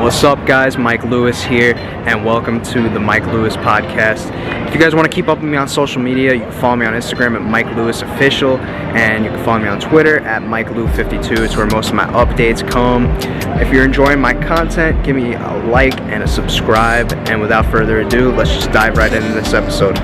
What's up, guys? Mike Lewis here, and welcome to the Mike Lewis podcast. If you guys want to keep up with me on social media, you can follow me on Instagram at Mike Lewis Official, and you can follow me on Twitter at MikeLew52. It's where most of my updates come. If you're enjoying my content, give me a like and a subscribe. And without further ado, let's just dive right into this episode.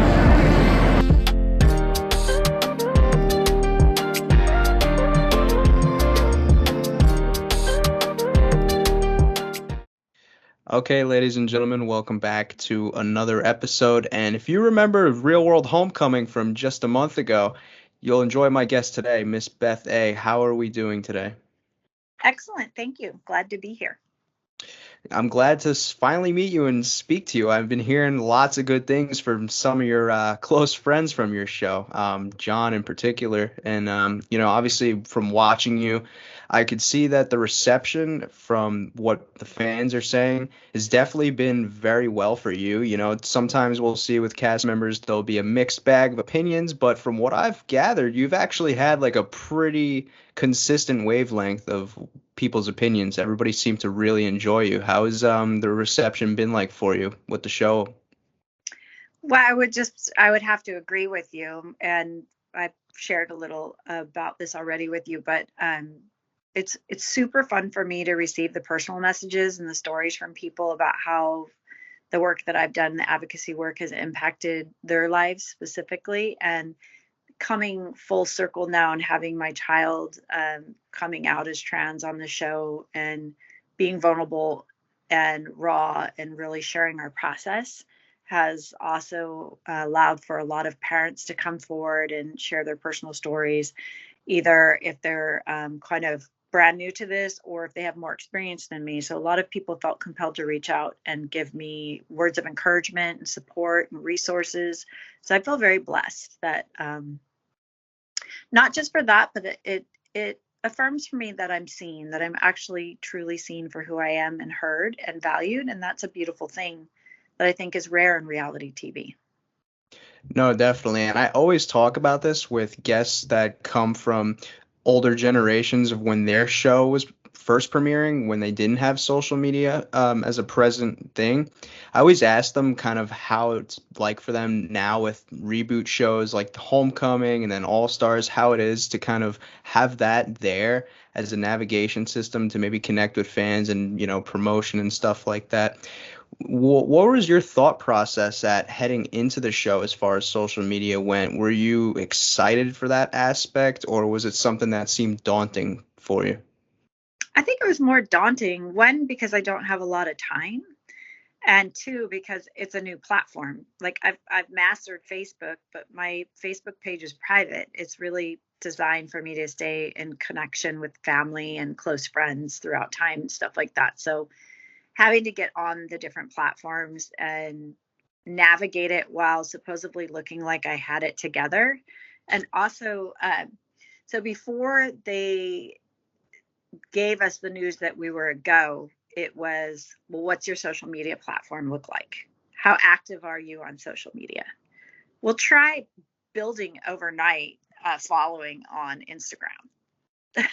Okay, ladies and gentlemen, welcome back to another episode. And if you remember Real World Homecoming from just a month ago, you'll enjoy my guest today, Miss Beth A. How are we doing today? Excellent. Thank you. Glad to be here. I'm glad to finally meet you and speak to you. I've been hearing lots of good things from some of your close friends from your show, John in particular. And, obviously from watching you, I could see that the reception from what the fans are saying has definitely been very well for you. You know, sometimes we'll see with cast members, there'll be a mixed bag of opinions, but from what I've gathered, you've actually had like a pretty consistent wavelength of people's opinions. Everybody seemed to really enjoy you. How has the reception been like for you with the show? Well, I would have to agree with you, and I've shared a little about this already with you, but it's super fun for me to receive the personal messages and the stories from people about how the work that I've done, the advocacy work, has impacted their lives specifically. And coming full circle now and having my child coming out as trans on the show and being vulnerable and raw and really sharing our process has also allowed for a lot of parents to come forward and share their personal stories, either if they're kind of brand new to this or if they have more experience than me. So a lot of people felt compelled to reach out and give me words of encouragement and support and resources. So I feel very blessed that not just for that, but it affirms for me that I'm seen, that I'm actually truly seen for who I am and heard and valued. And that's a beautiful thing that I think is rare in reality TV. No, definitely. And I always talk about this with guests that come from older generations of when their show was first premiering, when they didn't have social media as a present thing. I always ask them kind of how it's like for them now with reboot shows like Homecoming and then All Stars, how it is to kind of have that there as a navigation system to maybe connect with fans and, promotion and stuff like that. What was your thought process at heading into the show as far as social media went? Were you excited for that aspect, or was it something that seemed daunting for you? I think it was more daunting, one, because I don't have a lot of time, and two, because it's a new platform. Like I've mastered Facebook, but my Facebook page is private. It's really designed for me to stay in connection with family and close friends throughout time and stuff like that. So having to get on the different platforms and navigate it while supposedly looking like I had it together. And also, so before they gave us the news that we were a go, it was, well, what's your social media platform look like? How active are you on social media? We'll try building overnight following on Instagram.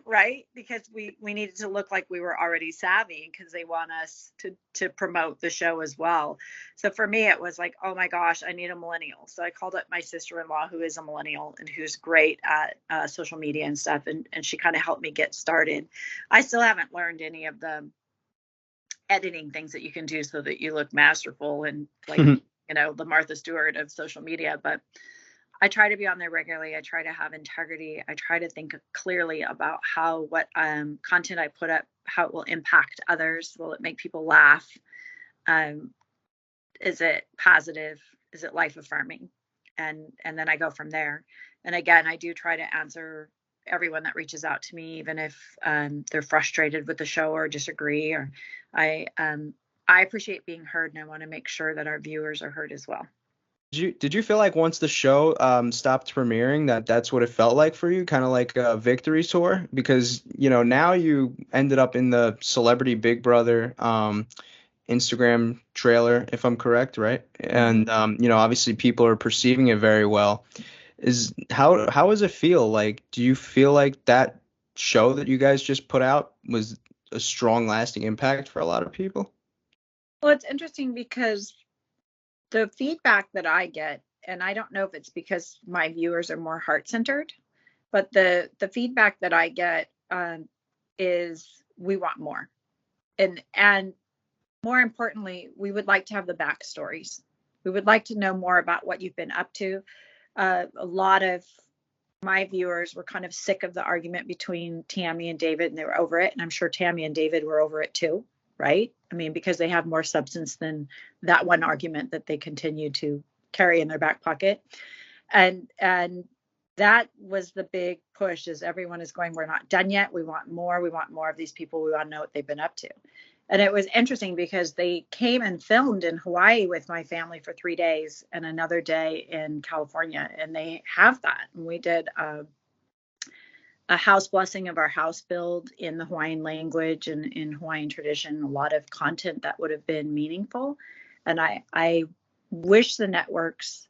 Right? Because we needed to look like we were already savvy because they want us to promote the show as well. So for me, it was like, oh my gosh, I need a millennial. So I called up my sister-in-law, who is a millennial and who's great at social media and stuff. And she kind of helped me get started. I still haven't learned any of the editing things that you can do so that you look masterful and like, the Martha Stewart of social media. But I try to be on there regularly. I try to have integrity. I try to think clearly about what content I put up, how it will impact others. Will it make people laugh? Is it positive? Is it life affirming? And then I go from there. And again, I do try to answer everyone that reaches out to me, even if they're frustrated with the show or disagree. Or I appreciate being heard, and I want to make sure that our viewers are heard as well. Did you feel like once the show stopped premiering that's what it felt like for you, kind of like a victory tour? Because, now you ended up in the Celebrity Big Brother Instagram trailer, if I'm correct, right? And, obviously people are perceiving it very well. How does it feel? Like, do you feel like that show that you guys just put out was a strong, lasting impact for a lot of people? Well, it's interesting because the feedback that I get, and I don't know if it's because my viewers are more heart centered, but the feedback that I get is we want more, and more importantly, we would like to have the backstories. We would like to know more about what you've been up to. A lot of my viewers were kind of sick of the argument between Tammy and David, and they were over it. And I'm sure Tammy and David were over it too, right? I mean, because they have more substance than that one argument that they continue to carry in their back pocket. And that was the big push, is everyone is going, we're not done yet. We want more. We want more of these people. We want to know what they've been up to. And it was interesting because they came and filmed in Hawaii with my family for 3 days and another day in California. And they have that. And we did a house blessing of our house build in the Hawaiian language and in Hawaiian tradition, a lot of content that would have been meaningful. And I wish the networks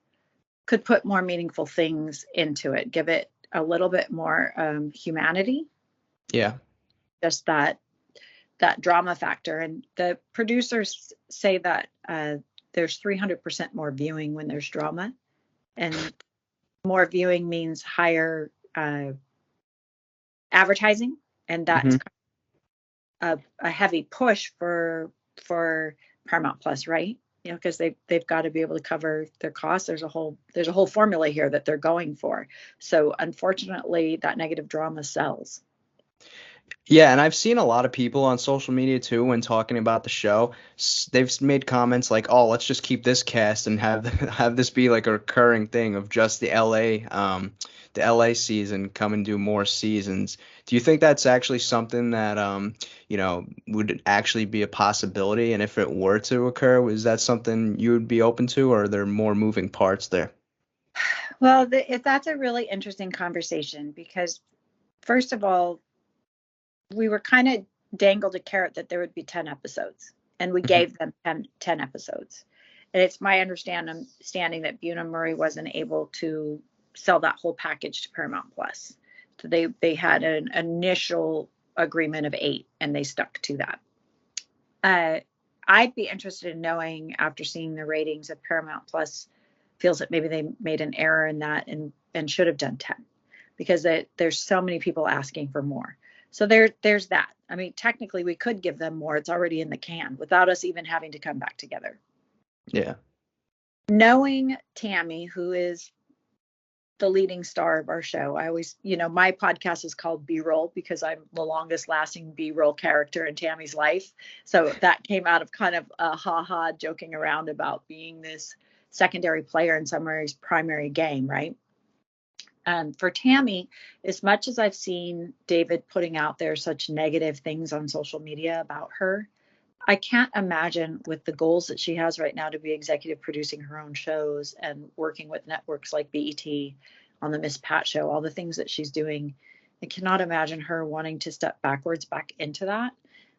could put more meaningful things into it, give it a little bit more humanity. Yeah. Just that drama factor. And the producers say that there's 300% more viewing when there's drama, and more viewing means higher advertising, and that's a heavy push for Paramount Plus, right? You know, because they've got to be able to cover their costs. There's a whole formula here that they're going for. So unfortunately, that negative drama sells. Yeah, and I've seen a lot of people on social media too when talking about the show. They've made comments like, "Oh, let's just keep this cast and have have this be like a recurring thing of just the LA season, come and do more seasons." Do you think that's actually something that would actually be a possibility? And if it were to occur, is that something you would be open to, or are there more moving parts there? Well, that's a really interesting conversation because, first of all, we were kind of dangled a carrot that there would be 10 episodes, and we Mhm. gave them 10 episodes. And it's my understanding that Buna Murray wasn't able to sell that whole package to Paramount Plus. So they had an initial agreement of 8, and they stuck to that. I'd be interested in knowing, after seeing the ratings, if Paramount Plus feels that maybe they made an error in that and should have done 10, because there's so many people asking for more. So there's that. I mean, technically we could give them more. It's already in the can without us even having to come back together. Yeah. Knowing Tammy, who is the leading star of our show, I always, my podcast is called B-roll because I'm the longest lasting B-roll character in Tammy's life. So that came out of kind of a ha-ha joking around about being this secondary player in somebody's primary game, right? For Tammy, as much as I've seen David putting out there such negative things on social media about her, I can't imagine, with the goals that she has right now to be executive producing her own shows and working with networks like BET on the Miss Pat show, all the things that she's doing, I cannot imagine her wanting to step backwards back into that.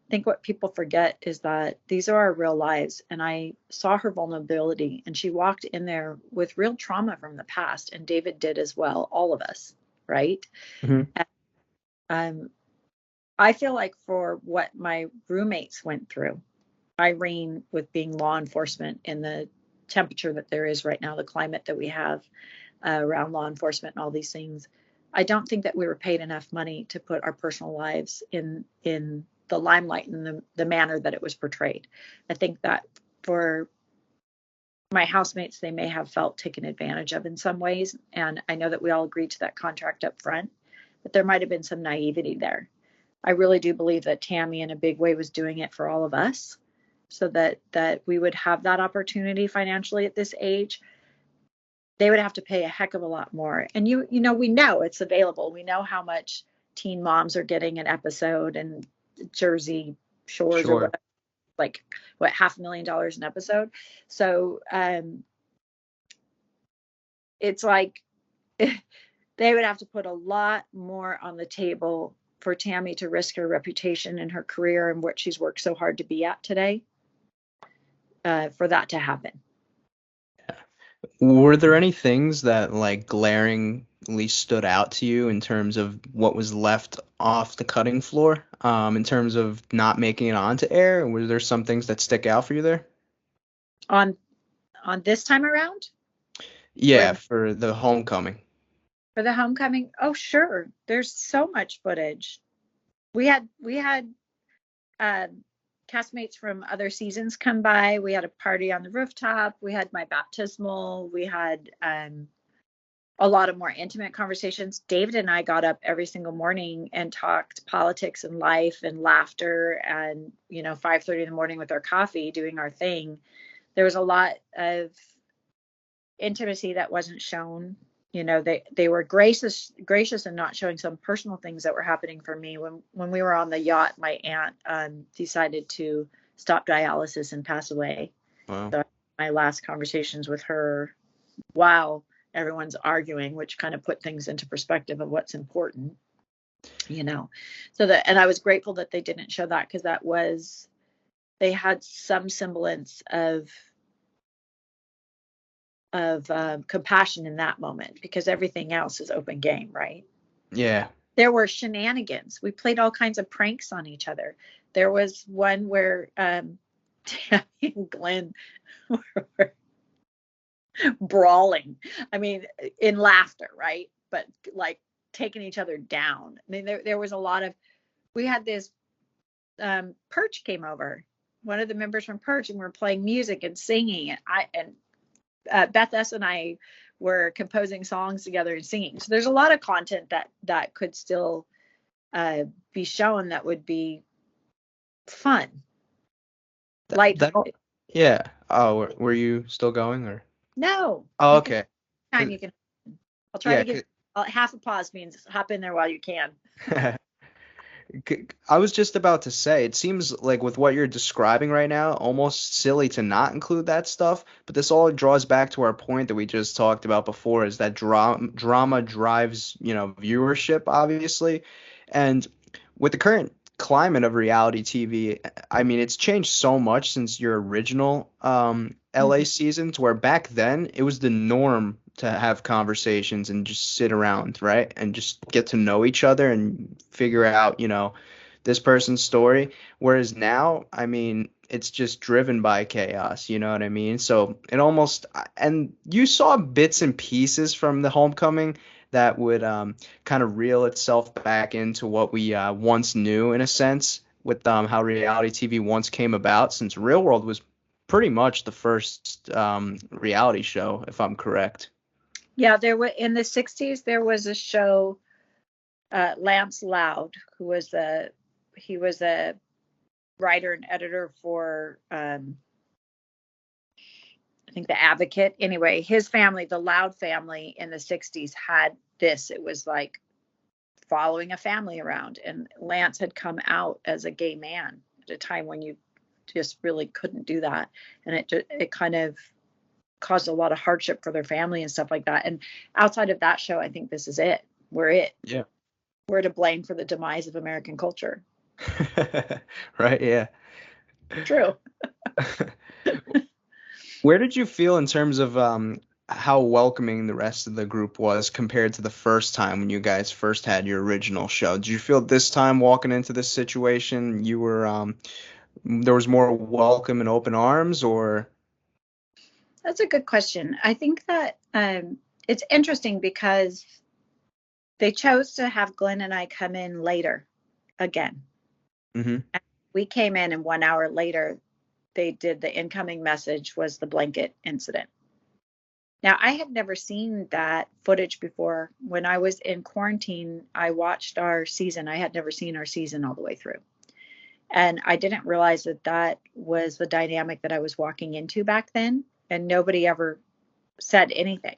I think what people forget is that these are our real lives. And I saw her vulnerability, and she walked in there with real trauma from the past. And David did as well, all of us, right? Hmm. And, I feel like for what my roommates went through, Irene, with being law enforcement in the temperature that there is right now, the climate that we have around law enforcement and all these things, I don't think that we were paid enough money to put our personal lives in the limelight in the manner that it was portrayed. I think that for my housemates, they may have felt taken advantage of in some ways. And I know that we all agreed to that contract up front, but there might have been some naivety there. I really do believe that Tammy in a big way was doing it for all of us, so that we would have that opportunity financially at this age. They would have to pay a heck of a lot more. And we know it's available. We know how much teen moms are getting an episode, and Jersey Shores or Sure. whatever, like what, $500,000 an episode. So it's like they would have to put a lot more on the table for Tammy to risk her reputation and her career and what she's worked so hard to be at today, for that to happen. Were there any things that like glaringly stood out to you in terms of what was left off the cutting floor, in terms of not making it onto air? Were there some things that stick out for you there? On this time around, Yeah, where for the homecoming. for the homecoming, oh sure, there's so much footage. We had castmates from other seasons come by. We had a party on the rooftop. We had my baptismal. We had a lot of more intimate conversations. David and I got up every single morning and talked politics and life and laughter, and 5:30 in the morning with our coffee doing our thing. There was a lot of intimacy that wasn't shown. They were gracious and not showing some personal things that were happening for me. When we were on the yacht, my aunt decided to stop dialysis and pass away. Wow. So my last conversations with her, while everyone's arguing, which kind of put things into perspective of what's important, and I was grateful that they didn't show that, because they had some semblance of compassion in that moment, because everything else is open game, right? Yeah. There were shenanigans. We played all kinds of pranks on each other. There was one where Tammy and Glenn were brawling. I mean, in laughter, right? But like taking each other down. I mean, there was a lot of. We had this Perch came over, one of the members from Perch, and we're playing music and singing, and Beth S and I were composing songs together and singing. So there's a lot of content that could still be shown that would be fun. Light. That yeah. Oh, were you still going or? No, Oh, you can okay. time 'Cause- you can. I'll try yeah, to give half a pause means hop in there while you can. 'cause- I was just about to say, it seems like with what you're describing right now, almost silly to not include that stuff, but this all draws back to our point that we just talked about before, is that drama drives, viewership, obviously. And with the current climate of reality TV, I mean, it's changed so much since your original LA Mhm. seasons, where back then it was the norm to have conversations and just sit around, right? And just get to know each other and figure out, this person's story. Whereas now, I mean, it's just driven by chaos, you know what I mean? So it almost, and you saw bits and pieces from the homecoming that would kind of reel itself back into what we once knew, in a sense, with how reality TV once came about, since Real World was pretty much the first reality show, if I'm correct. Yeah, there were in the '60s. There was a show, Lance Loud, he was a writer and editor for I think The Advocate. Anyway, his family, the Loud family in the '60s, had this. It was like following a family around, and Lance had come out as a gay man at a time when you just really couldn't do that, and it kind of caused a lot of hardship for their family and stuff like that. And outside of that show, I think this is it. Yeah. We're to blame for the demise of American culture. Right, yeah. True. Where did you feel in terms of how welcoming the rest of the group was compared to the first time when you guys first had your original show? Did you feel this time walking into this situation you were there was more welcome and open arms, or? That's a good question. I think that it's interesting because they chose to have Glenn and I come in later again. Hmm. We came in, and 1 hour later, they did the incoming message was the blanket incident. Now, I had never seen that footage before. When I was in quarantine, I watched our season. I had never seen our season all the way through. And I didn't realize that was the dynamic that I was walking into back then. And nobody ever said anything.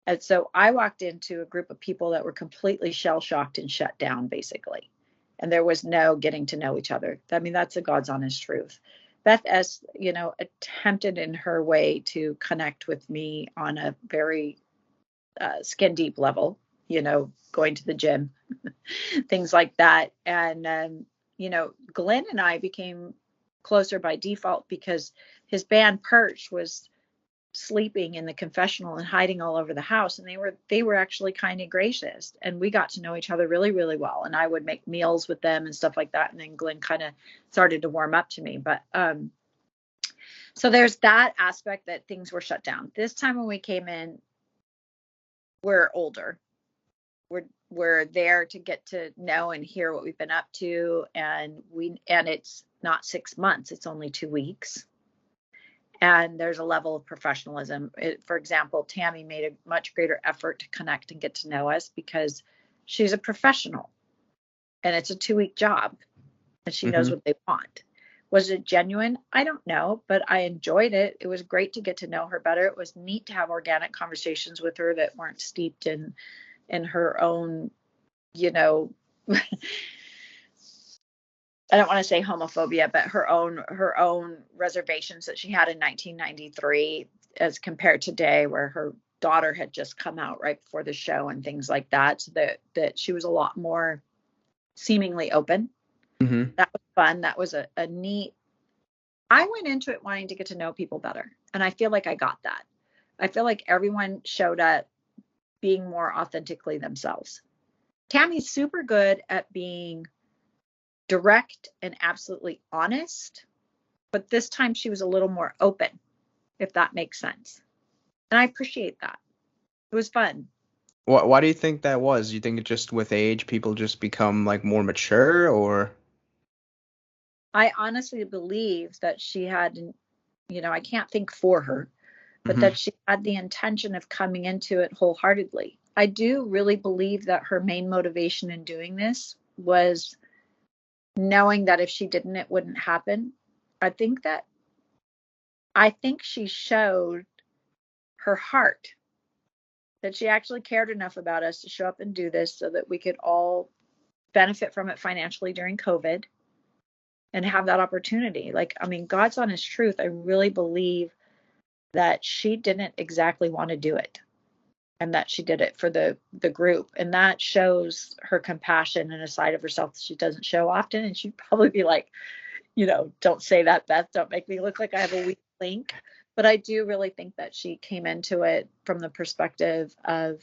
And so I walked into a group of people that were completely shell shocked and shut down, basically. And there was no getting to know each other. I mean, that's the God's honest truth. Beth S, attempted in her way to connect with me on a very skin deep level, going to the gym, things like that. And, Glenn and I became closer by default because his band Perch was sleeping in the confessional and hiding all over the house, and they were actually kind of gracious, and we got to know each other really, really well, and I would make meals with them and stuff like that, and then Glenn kind of started to warm up to me. But so there's that aspect, that things were shut down. This time when we came in, we're older, we're there to get to know and hear what we've been up to, and it's not 6 months, it's only 2 weeks. And there's a level of professionalism. For example, Tammy made a much greater effort to connect and get to know us because she's a professional, and it's a 2-week job, and she knows what they want. Was it genuine? I don't know, but I enjoyed it. It was great to get to know her better. It was neat to have organic conversations with her that weren't steeped in her own, I don't want to say homophobia, but her own reservations that she had in 1993 as compared to today, where her daughter had just come out right before the show and things like that. So that she was a lot more seemingly open. That was fun. That was a neat. I went into it wanting to get to know people better, and I feel like I got that. I feel like everyone showed up being more authentically themselves. Tammy's super good at being direct and absolutely honest, but this time she was a little more open, if that makes sense. And I appreciate that. It was fun. Why do you think that was? You think it just with age, people just become like more mature, or? I honestly believe that she had, I can't think for her, but that she had the intention of coming into it wholeheartedly. I do really believe that her main motivation in doing this was knowing that if she didn't, it wouldn't happen. I think she showed her heart, that she actually cared enough about us to show up and do this so that we could all benefit from it financially during COVID and have that opportunity. God's honest truth, I really believe that she didn't exactly want to do it, and that she did it for the group. And that shows her compassion and a side of herself that she doesn't show often. And she'd probably be like, don't say that, Beth. Don't make me look like I have a weak link. But I do really think that she came into it from the perspective of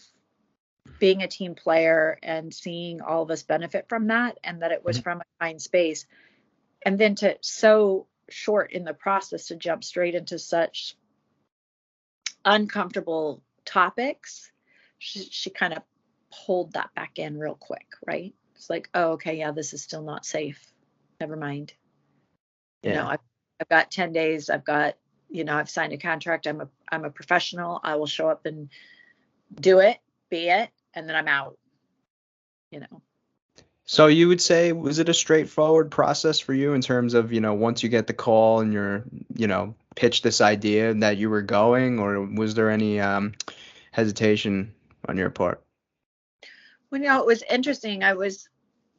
being a team player and seeing all of us benefit from that, and that it was from a kind space. And then to so short in the process to jump straight into such uncomfortable topics, she kind of pulled that back in real quick, right? It's like, oh, okay, yeah, this is still not safe. Never mind. Yeah. I've got 10 days. I've signed a contract. I'm a professional. I will show up and do it, be it, and then I'm out. So you would say, was it a straightforward process for you in terms of, once you get the call and you're, pitch this idea that you were going, or was there any hesitation on your part? Well, it was interesting. I was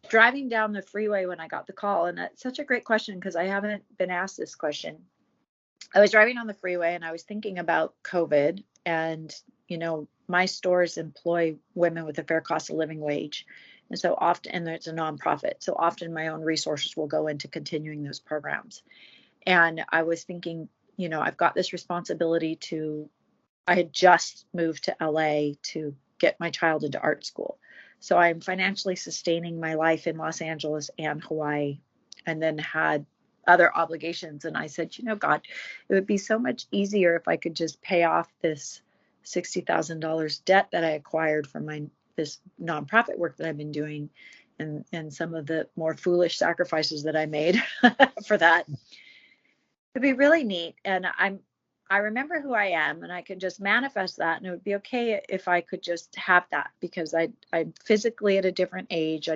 driving down the freeway when I got the call, and that's such a great question because I haven't been asked this question. I was driving on the freeway and I was thinking about COVID, and, my stores employ women with a fair cost of living wage. And so often, and it's a nonprofit, so often my own resources will go into continuing those programs. And I was thinking, I've got this responsibility I had just moved to LA to get my child into art school. So I'm financially sustaining my life in Los Angeles and Hawaii, and then had other obligations. And I said, God, it would be so much easier if I could just pay off this $60,000 debt that I acquired from this nonprofit work that I've been doing, and some of the more foolish sacrifices that I made for that. It'd be really neat. And I remember who I am, and I could just manifest that, and it would be okay if I could just have that, because I'm physically at a different age.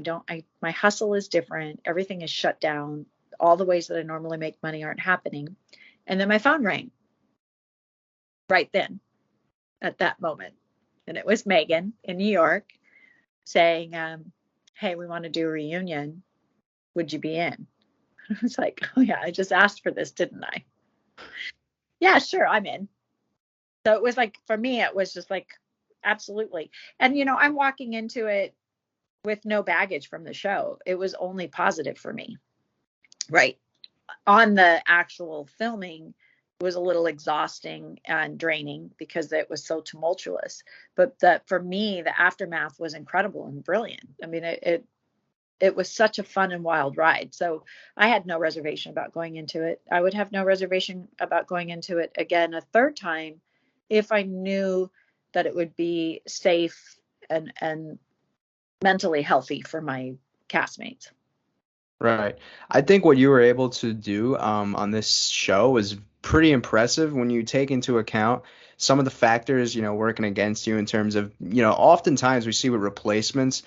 My hustle is different. Everything is shut down. All the ways that I normally make money aren't happening. And then my phone rang right then at that moment. And it was Megan in New York saying, hey, we want to do a reunion. Would you be in? I was like, oh yeah, I just asked for this, didn't I? Yeah, sure, I'm in. So it was like, for me, it was just like, absolutely. And, I'm walking into it with no baggage from the show. It was only positive for me. Right. On the actual filming, was a little exhausting and draining because it was so tumultuous. But that for me, the aftermath was incredible and brilliant. I mean, it was such a fun and wild ride. So I had no reservation about going into it. I would have no reservation about going into it again a third time if I knew that it would be safe and mentally healthy for my castmates. Right. I think what you were able to do on this show was pretty impressive when you take into account some of the factors, working against you in terms of, oftentimes we see with replacements,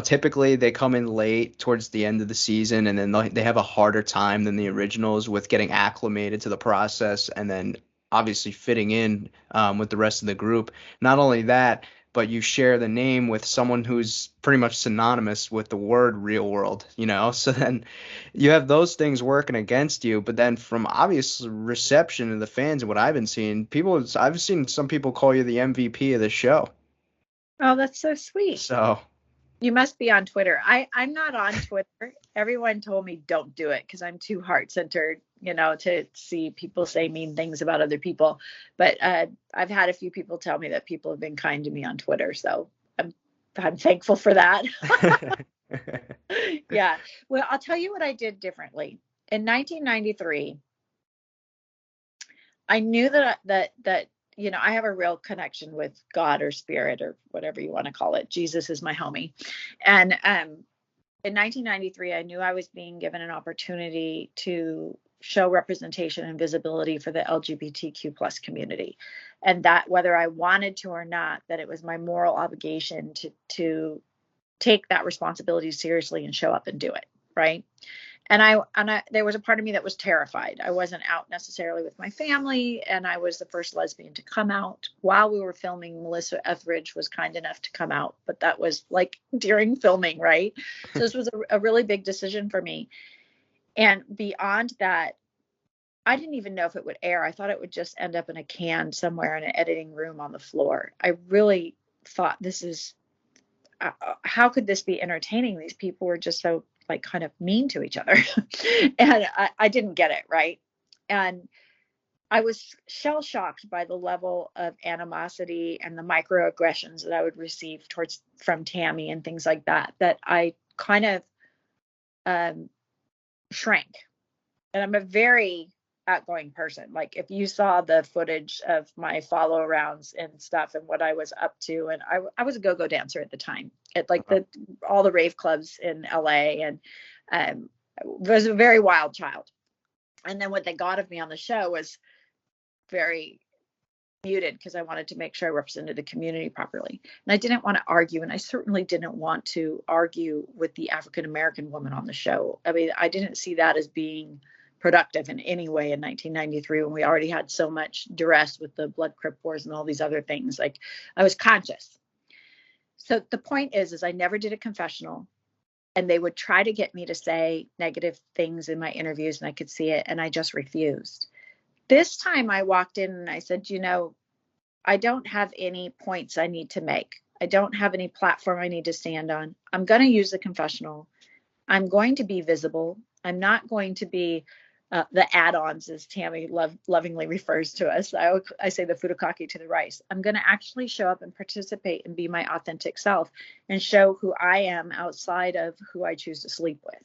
typically they come in late towards the end of the season and then they have a harder time than the originals with getting acclimated to the process and then obviously fitting in with the rest of the group. Not only that, but you share the name with someone who's pretty much synonymous with the word real world, So then you have those things working against you, but then from obvious reception of the fans and what I've been seeing, I've seen some people call you the MVP of the show. Oh, that's so sweet. So You must be on Twitter. I'm not on Twitter. Everyone told me don't do it because I'm too heart centered, to see people say mean things about other people. But I've had a few people tell me that people have been kind to me on Twitter. So I'm thankful for that. Yeah. Well, I'll tell you what I did differently. In 1993, I knew that I have a real connection with God or spirit or whatever you want to call it. Jesus is my homie. And in 1993, I knew I was being given an opportunity to show representation and visibility for the LGBTQ plus community. And that whether I wanted to or not, that it was my moral obligation to take that responsibility seriously and show up and do it. Right. And I there was a part of me that was terrified. I wasn't out necessarily with my family, and I was the first lesbian to come out. While we were filming, Melissa Etheridge was kind enough to come out, but that was like during filming, right? So this was a really big decision for me. And beyond that, I didn't even know if it would air. I thought it would just end up in a can somewhere in an editing room on the floor. I really thought this is how could this be entertaining? These people were just so like kind of mean to each other. And I didn't get it, right? And I was shell shocked by the level of animosity and the microaggressions that I would receive from Tammy and things like that, that I kind of shrank. And I'm a very outgoing person. Like if you saw the footage of my follow arounds and stuff and what I was up to, and I was a go-go dancer at the time at like all the rave clubs in LA, and was a very wild child. And then what they got of me on the show was very muted because I wanted to make sure I represented the community properly. And I didn't want to argue, and I certainly didn't want to argue with the African American woman on the show. I mean, I didn't see that as being productive in any way in 1993 when we already had so much duress with the blood crip wars and all these other things. Like I was conscious. So the point is I never did a confessional, and they would try to get me to say negative things in my interviews, and I could see it, and I just refused. This time I walked in and I said, I don't have any points I need to make. I don't have any platform I need to stand on. I'm going to use the confessional. I'm going to be visible. I'm not going to be the add-ons, as Tammy lovingly refers to us. I say the furikake to the rice. I'm going to actually show up and participate and be my authentic self and show who I am outside of who I choose to sleep with.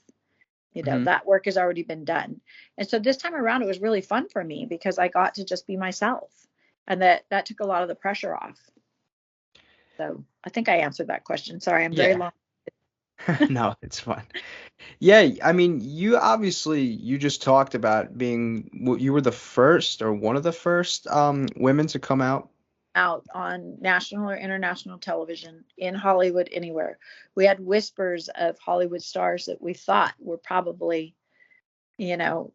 That work has already been done. And so this time around, it was really fun for me because I got to just be myself, and that took a lot of the pressure off. So I think I answered that question. Sorry, I'm very long. No, it's fine. Yeah, I mean, you just talked about you were the first or one of the first women to come out On national or international television, in Hollywood, anywhere. We had whispers of Hollywood stars that we thought were probably, I don't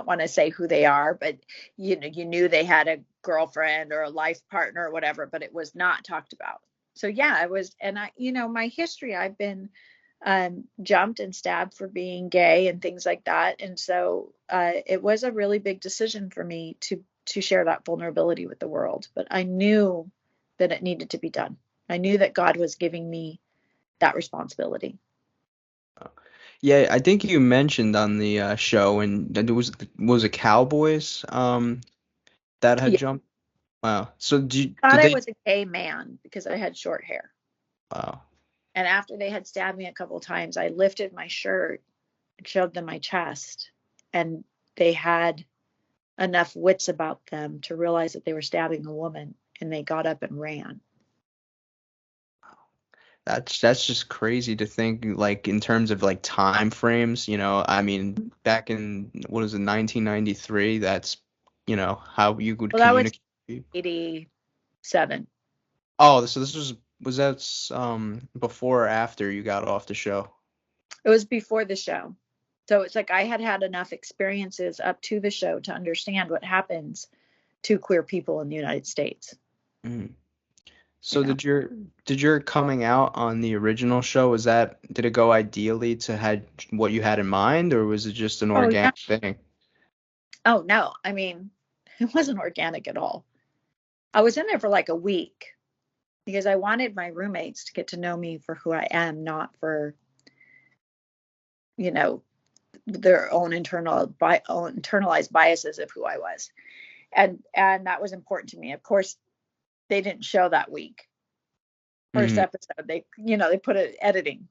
want to say who they are, but you knew they had a girlfriend or a life partner or whatever, but it was not talked about. So yeah, it was, and my history, I've been jumped and stabbed for being gay and things like that. And so it was a really big decision for me to share that vulnerability with the world. But I knew that it needed to be done. I knew that God was giving me that responsibility. Yeah, I think you mentioned on the show, and that it was it Cowboys that had Yeah, jumped. Wow. So thought did I they? was a gay man because I had short hair. Wow. And after they had stabbed me a couple of times, I lifted my shirt and showed them my chest. And they had enough wits about them to realize that they were stabbing a woman, and they got up and ran. That's just crazy to think, like, in terms of like time frames, I mean, back in, what is it, 1993, that's, how you would Well, that was communicate with people. 87. Oh, so this was that before or after you got off the show? It was before the show. So it's like I had had enough experiences up to the show to understand what happens to queer people in the United States. Mm. You So know, did your coming out on the original show, did it go ideally to had what you had in mind, or was it just an oh yeah, organic thing? oh no, I mean, it wasn't organic at all. I was in there for like a week because I wanted my roommates to get to know me for who I am, not for, you know, their own own internalized biases of who I was. And that was important to me. Of course, they didn't show that week. First Mm, episode, they put it editing.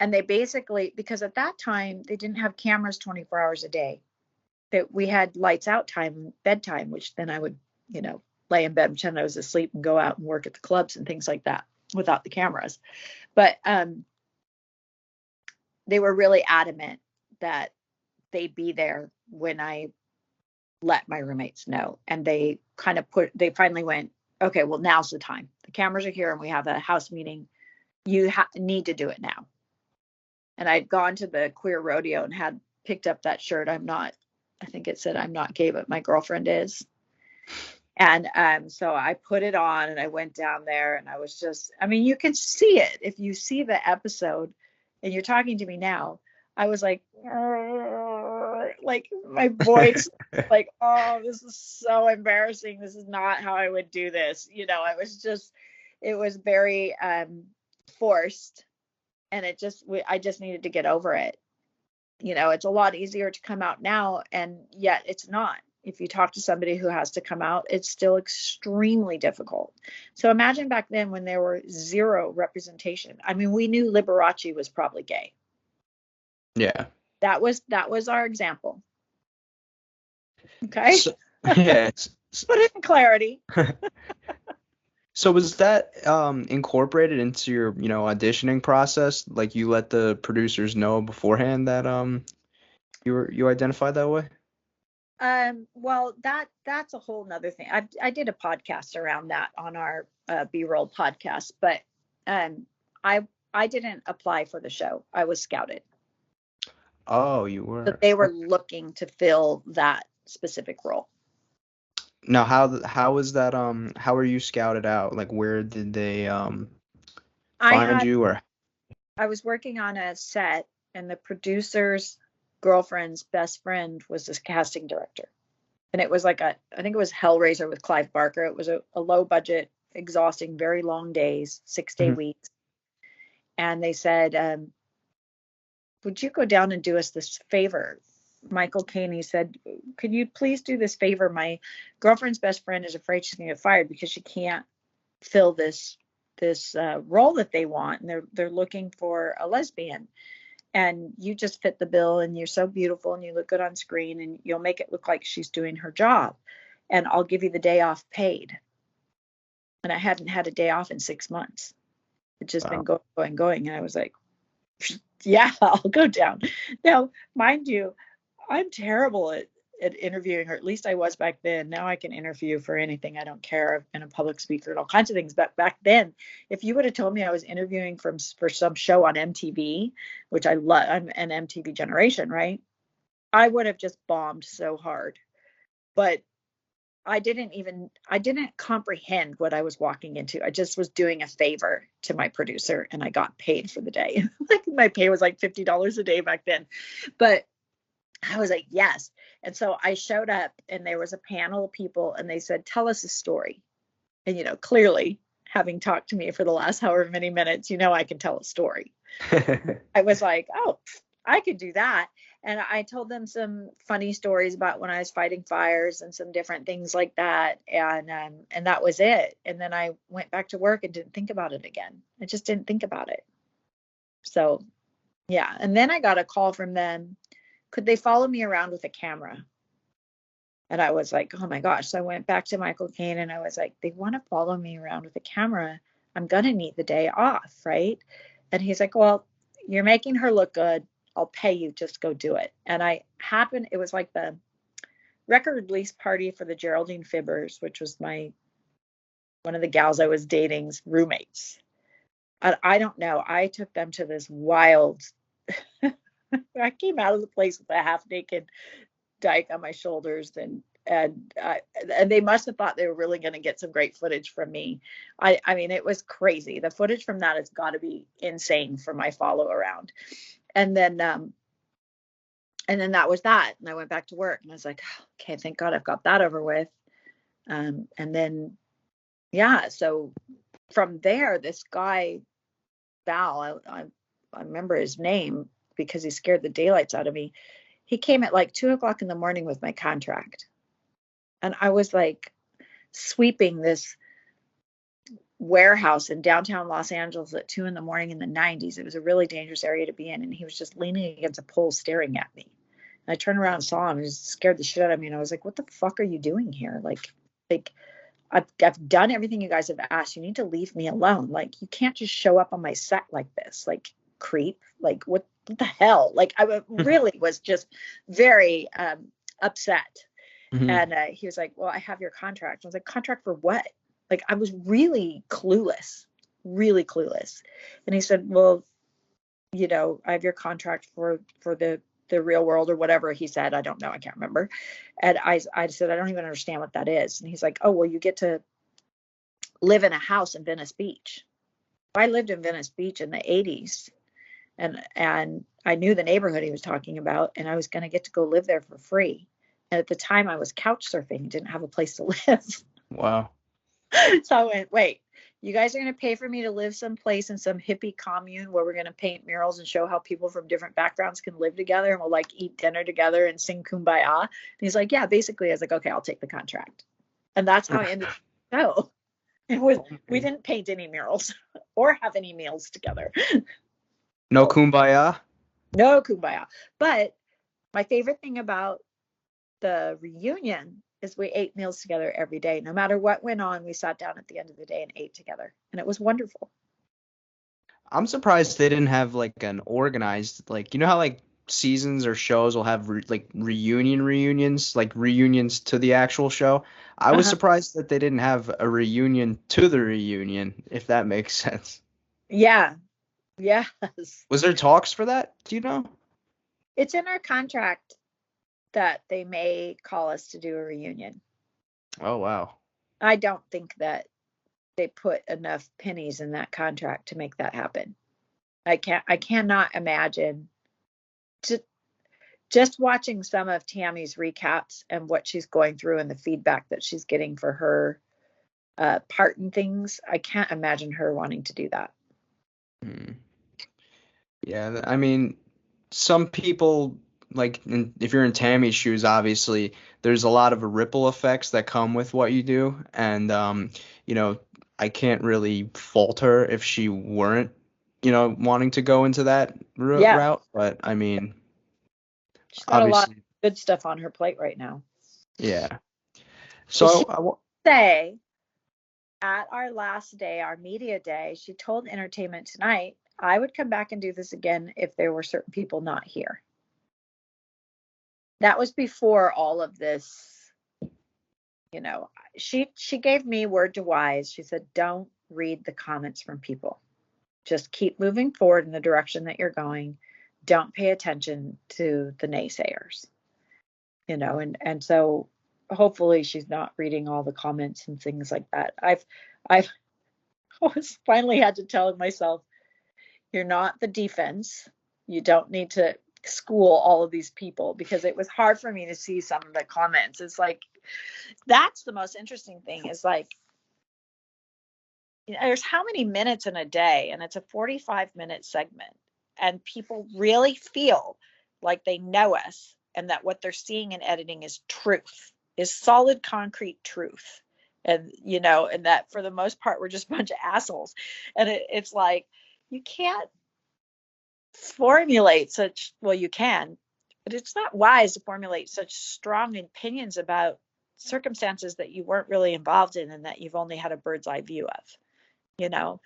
And they basically, because at that time they didn't have cameras 24 hours a day. That we had lights out time, bedtime, which then I would, lay in bed, pretend I was asleep and go out and work at the clubs and things like that without the cameras. But they were really adamant that they'd be there when I let my roommates know. And they finally went, okay, well, now's the time. The cameras are here and we have a house meeting. You need to do it now. And I'd gone to the queer rodeo and had picked up that shirt. I think it said, I'm not gay, but my girlfriend is. And so I put it on and I went down there and I was just, I mean, you can see it. If you see the episode and you're talking to me now, I was like my voice, like, oh, this is so embarrassing. This is not how I would do this. It was very forced, and I just needed to get over it. It's a lot easier to come out now, and yet it's not. If you talk to somebody who has to come out, it's still extremely difficult. So imagine back then when there were zero representation. I mean, we knew Liberace was probably gay. yeah. That was our example. Okay. So yeah, Put it in clarity. so was that incorporated into your, auditioning process? Like, you let the producers know beforehand that you identified that way? Well, that's a whole nother thing. I did a podcast around that on our B-roll podcast, but um, I I didn't apply for the show. I was scouted, Oh, you so were. they were looking to fill that specific role. Now, how was that, how were you scouted out? Like, where did they I find had you, or I was working on a set, and the producer's girlfriend's best friend was this casting director, and it was like I think it was Hellraiser with Clive Barker. It was a low budget, exhausting, very long days, 6 day Mhm. weeks. And they said, would you go down and do us this favor? Michael Caney said, could you please do this favor? My girlfriend's best friend is afraid she's going to get fired because she can't fill this role that they want, and they're looking for a lesbian. And you just fit the bill, and you're so beautiful, and you look good on screen, and you'll make it look like she's doing her job. And I'll give you the day off paid. And I hadn't had a day off in 6 months. It's just been Wow. going, going, going. And I was like, yeah, I'll go down. Now, mind you, I'm terrible at interviewing, or at least I was back then. Now I can interview for anything. I don't care. I've been a public speaker and all kinds of things. But back then, if you would have told me I was interviewing for some show on MTV, which I love, I'm an MTV generation, right? I would have just bombed so hard. But I didn't comprehend what I was walking into. I just was doing a favor to my producer, and I got paid for the day. Like, my pay was like $50 a day back then. But I was like, yes. And so I showed up, and there was a panel of people, and they said, tell us a story. And, clearly, having talked to me for the last however many minutes, I can tell a story. I was like, oh, I could do that. And I told them some funny stories about when I was fighting fires and some different things like that. And that was it. And then I went back to work and didn't think about it again. I just didn't think about it. So yeah. And then I got a call from them. Could they follow me around with a camera? And I was like, oh my gosh. So I went back to Michael Caine and I was like, they want to follow me around with a camera. I'm going to need the day off, right? And he's like, well, you're making her look good. I'll pay you, just go do it. And it was like the record release party for the Geraldine Fibbers, which was one of the gals I was dating's roommates. I don't know. I took them to this wild, I came out of the place with a half naked dyke on my shoulders and they must have thought they were really going to get some great footage from me. I mean, it was crazy. The footage from that has got to be insane for my follow around. And then that was that. And I went back to work and I was like, okay, thank God I've got that over with. And then, yeah, so from there, this guy, Val, I remember his name because he scared the daylights out of me. He came at like 2:00 in the morning with my contract. And I was like sweeping this warehouse in downtown Los Angeles at 2 a.m. in the 90s. It was a really dangerous area to be in. And he was just leaning against a pole staring at me. And I turned around and saw him. He just scared the shit out of me. And I was like, what the fuck are you doing here? Like I've done everything you guys have asked. You need to leave me alone. Like, you can't just show up on my set like this. Like, creep. Like, what the hell? Like, I really was just very upset. Mm-hmm. And he was like, well, I have your contract. I was like, contract for what? Like, I was really clueless. And he said, well, I have your contract for the real world or whatever he said. I don't know. I can't remember. And I said, I don't even understand what that is. And he's like, oh, well, you get to live in a house in Venice Beach. I lived in Venice Beach in the 80s. And I knew the neighborhood he was talking about, and I was going to get to go live there for free. And at the time I was couch surfing, didn't have a place to live. Wow. So I went, wait, you guys are going to pay for me to live someplace in some hippie commune where we're going to paint murals and show how people from different backgrounds can live together, and we'll like eat dinner together and sing Kumbaya. And he's like, yeah, basically. I was like, okay, I'll take the contract. And that's how I ended the show. We didn't paint any murals or have any meals together. No Kumbaya? No Kumbaya. But my favorite thing about the reunion is we ate meals together every day. No matter what went on, we sat down at the end of the day and ate together. And it was wonderful. I'm surprised they didn't have like an organized, like, how like seasons or shows will have reunions, like reunions to the actual show. I was surprised that they didn't have a reunion to the reunion, if that makes sense. Yeah. Yes. Was there talks for that? Do you know? It's in our contract that they may call us to do a reunion. Oh, wow. I don't think that they put enough pennies in that contract to make that happen. I cannot imagine just watching some of Tammy's recaps and what she's going through and the feedback that she's getting for her part in things. I can't imagine her wanting to do that. Yeah, I mean, some people, like, if you're in Tammy's shoes, obviously, there's a lot of ripple effects that come with what you do. And, I can't really fault her if she weren't, wanting to go into that route. But, I mean, she's got obviously, a lot of good stuff on her plate right now. Yeah. So say at our last day, our media day, she told Entertainment Tonight, I would come back and do this again if there were certain people not here. That was before all of this, she gave me word to wise. She said, don't read the comments from people. Just keep moving forward in the direction that you're going. Don't pay attention to the naysayers, and so hopefully she's not reading all the comments and things like that. I've finally had to tell myself, you're not the defense. You don't need to school all of these people, because it was hard for me to see some of the comments. It's like, that's the most interesting thing, is like, there's how many minutes in a day, and it's a 45-minute segment. and people really feel like they know us and that what they're seeing in editing is truth, is solid concrete truth. And and that for the most part we're just a bunch of assholes. And it's like, you can't formulate such, well, you can, but it's not wise to formulate such strong opinions about circumstances that you weren't really involved in and that you've only had a bird's eye view of, you know.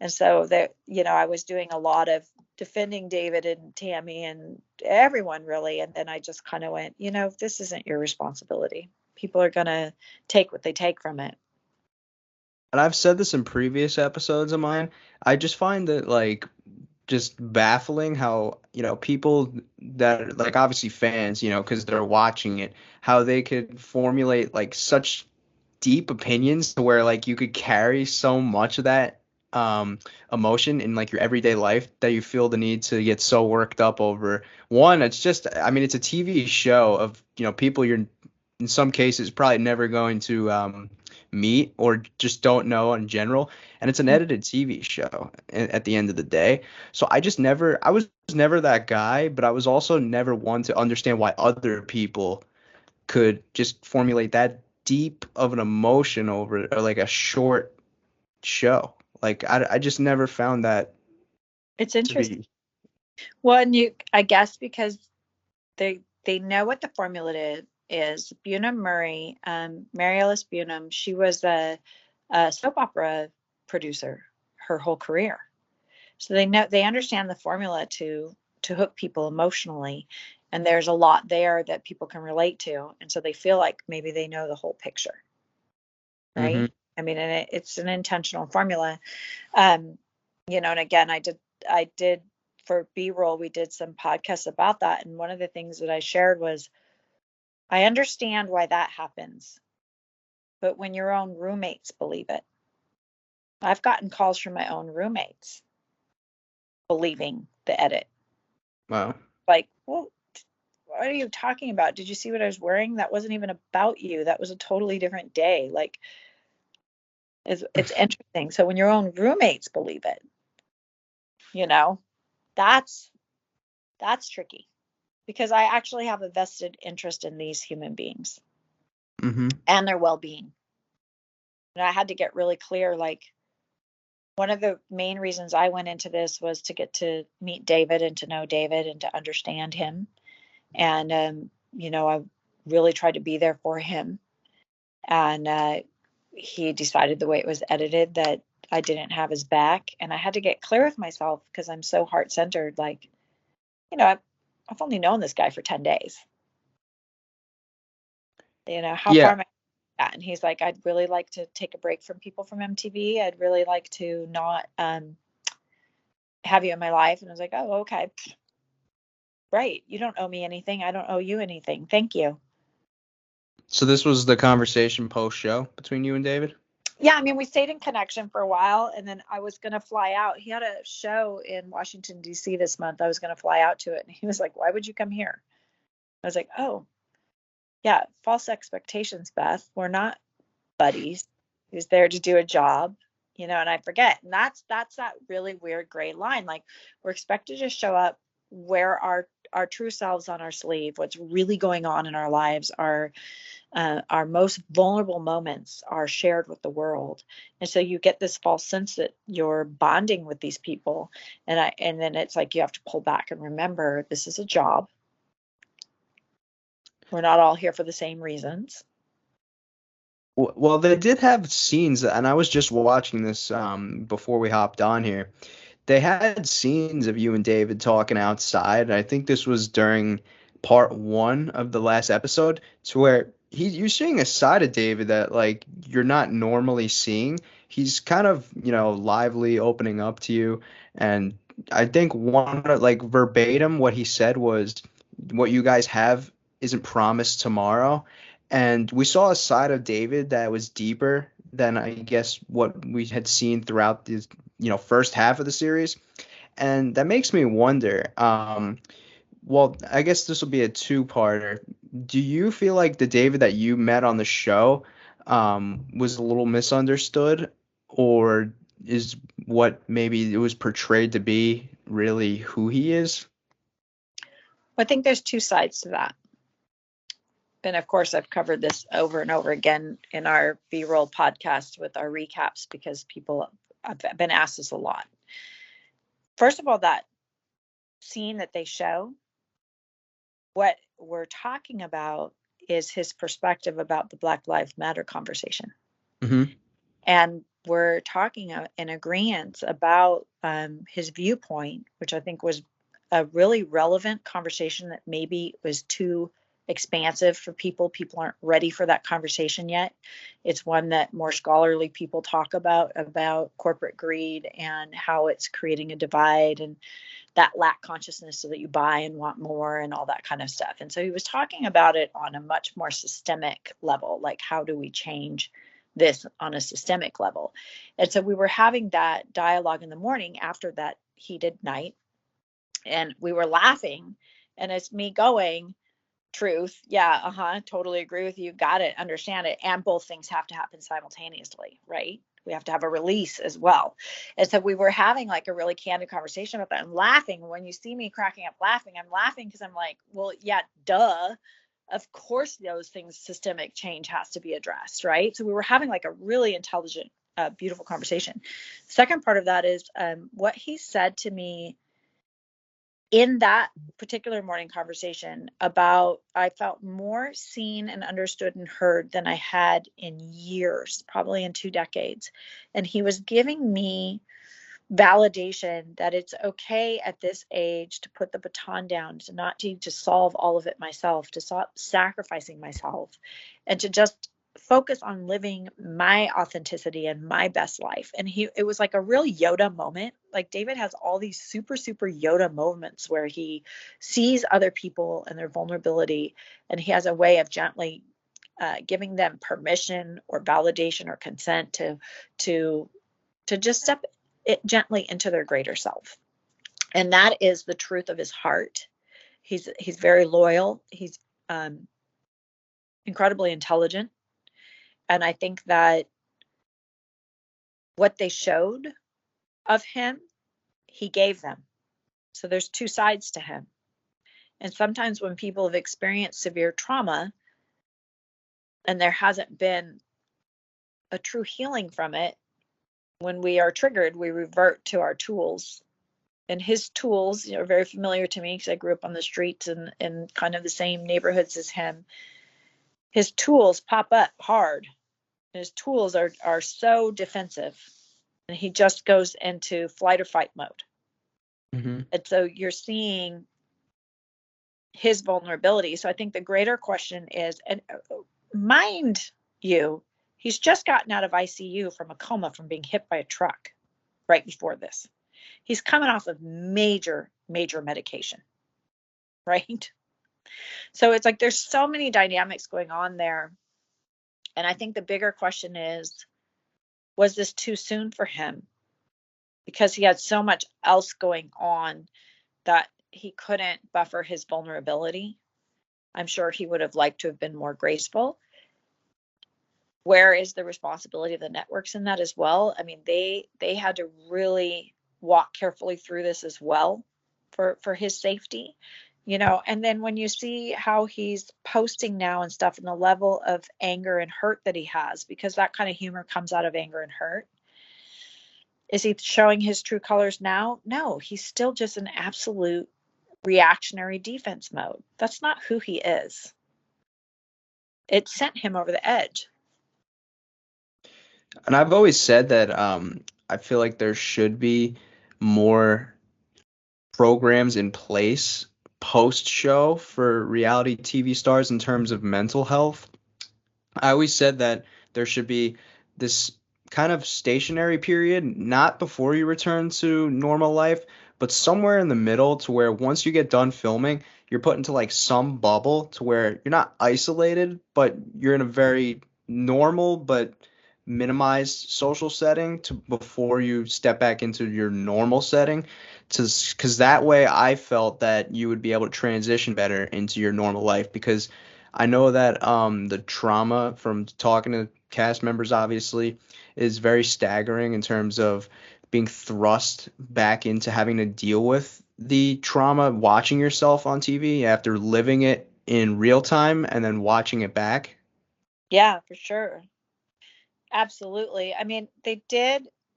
And so that, I was doing a lot of defending David and Tammy and everyone really. And then I just kind of went, this isn't your responsibility. People are going to take what they take from it. And I've said this in previous episodes of mine. I just find that like just baffling how, people that are like obviously fans, because they're watching it, how they could formulate like such deep opinions to where like you could carry so much of that emotion in like your everyday life that you feel the need to get so worked up over. One, it's just, I mean, it's a TV show of, people you're in some cases probably never going to meet or just don't know in general. And it's an edited TV show at the end of the day. So I was never that guy, but I was also never one to understand why other people could just formulate that deep of an emotion over like a short show. Like I just never found that It's to interesting. be. Well, and I guess because they know what the formula is. Bunim Murray, Mary Ellis Bunim, she was a soap opera producer her whole career, so they understand the formula to hook people emotionally, and there's a lot there that people can relate to, and so they feel like maybe they know the whole picture, right? Mm-hmm. I mean, and it's an intentional formula. And again, I did for B-roll, we did some podcasts about that, and one of the things that I shared was, I understand why that happens, but when your own roommates believe it. I've gotten calls from my own roommates believing the edit. Wow. Like, well, what are you talking about? Did you see what I was wearing? That wasn't even about you. That was a totally different day. Like, it's interesting. So when your own roommates believe it, that's tricky, because I actually have a vested interest in these human beings Mm-hmm. and their well-being. And I had to get really clear, like, one of the main reasons I went into this was to get to meet David and to know David and to understand him. And, I really tried to be there for him. And he decided the way it was edited that I didn't have his back. And I had to get clear with myself because I'm so heart centered. Like, I've only known this guy for 10 days. How far Yeah. am I at? And he's like, I'd really like to take a break from people from MTV. I'd really like to not have you in my life. And I was like, oh, okay. Right. You don't owe me anything. I don't owe you anything. Thank you. So this was the conversation post show between you and David? Yeah, I mean, we stayed in connection for a while, and then I was going to fly out. He had a show in Washington, D.C. this month. I was going to fly out to it. And he was like, why would you come here? I was like, oh, yeah, false expectations, Beth. We're not buddies. He was there to do a job, and I forget. And that's that really weird gray line. Like, we're expected to show up, wear our true selves on our sleeve, what's really going on in our lives, our most vulnerable moments are shared with the world. And so you get this false sense that you're bonding with these people. And then it's like, you have to pull back and remember, this is a job. We're not all here for the same reasons. Well, they did have scenes, and I was just watching this before we hopped on here. They had scenes of you and David talking outside. I think this was during part one of the last episode, to where you're seeing a side of David that like you're not normally seeing. He's kind of, lively, opening up to you. And I think one like verbatim what he said was, what you guys have isn't promised tomorrow. And we saw a side of David that was deeper than I guess what we had seen throughout the first half of the series. And that makes me wonder, well, I guess this will be a two-parter. Do you feel like the David that you met on the show was a little misunderstood, or is what maybe it was portrayed to be really who he is? I think there's two sides to that. And of course, I've covered this over and over again in our B-roll podcast with our recaps because people have been asked this a lot. First of all, that scene that they show, what we're talking about is his perspective about the Black Lives Matter conversation. Mm-hmm. And we're talking in agreement about his viewpoint, which I think was a really relevant conversation that maybe was too expansive for people. People aren't ready for that conversation yet. It's one that more scholarly people talk about corporate greed and how it's creating a divide and that lack consciousness so that you buy and want more and all that kind of stuff. And so he was talking about it on a much more systemic level, like how do we change this on a systemic level? And so we were having that dialogue in the morning after that heated night, and we were laughing, and it's me going, truth, yeah, totally agree with you, got it, understand it, and both things have to happen simultaneously, right? We have to have a release as well. And so we were having like a really candid conversation about that. I'm laughing. When you see me cracking up laughing, I'm laughing because I'm like, well, yeah, duh, of course those things, systemic change has to be addressed, right? So we were having like a really intelligent, beautiful conversation. Second part of that is what he said to me in that particular morning conversation about, I felt more seen and understood and heard than I had in years, probably in 2 decades. And he was giving me validation that it's okay at this age to put the baton down, to not to solve all of it myself, to stop sacrificing myself, and to just focus on living my authenticity and my best life. And it was like a real Yoda moment. Like David has all these super Yoda moments where he sees other people and their vulnerability, and he has a way of gently giving them permission or validation or consent to just step it gently into their greater self. And that is the truth of his heart. He's very loyal. He's incredibly intelligent. And I think that what they showed of him, he gave them. So there's two sides to him. And sometimes when people have experienced severe trauma and there hasn't been a true healing from it, when we are triggered, we revert to our tools. And his tools, are very familiar to me because I grew up on the streets and in kind of the same neighborhoods as him. His tools pop up hard. His tools are so defensive, and he just goes into flight or fight mode. Mm-hmm. And so you're seeing his vulnerability. So I think the greater question is, and mind you, he's just gotten out of ICU from a coma from being hit by a truck right before this. He's coming off of major medication, right? So it's like there's so many dynamics going on there. And I think the bigger question is, was this too soon for him? Because he had so much else going on that he couldn't buffer his vulnerability. I'm sure he would have liked to have been more graceful. Where is the responsibility of the networks in that as well? I mean, they had to really walk carefully through this as well for his safety, and then when you see how he's posting now and stuff, and the level of anger and hurt that he has, because that kind of humor comes out of anger and hurt. Is he showing his true colors now? No, he's still just an absolute reactionary defense mode. That's not who he is. It sent him over the edge. And I've always said that I feel like there should be more programs in place post show for reality TV stars in terms of mental health. I always said that there should be this kind of stationary period, not before you return to normal life, but somewhere in the middle, to where once you get done filming, you're put into like some bubble to where you're not isolated, but you're in a very normal but minimized social setting to before you step back into your normal setting, to because that way I felt that you would be able to transition better into your normal life. Because I know that the trauma from talking to cast members obviously is very staggering in terms of being thrust back into having to deal with the trauma, watching yourself on TV after living it in real time and then watching it back. Yeah, for sure. Absolutely. I mean,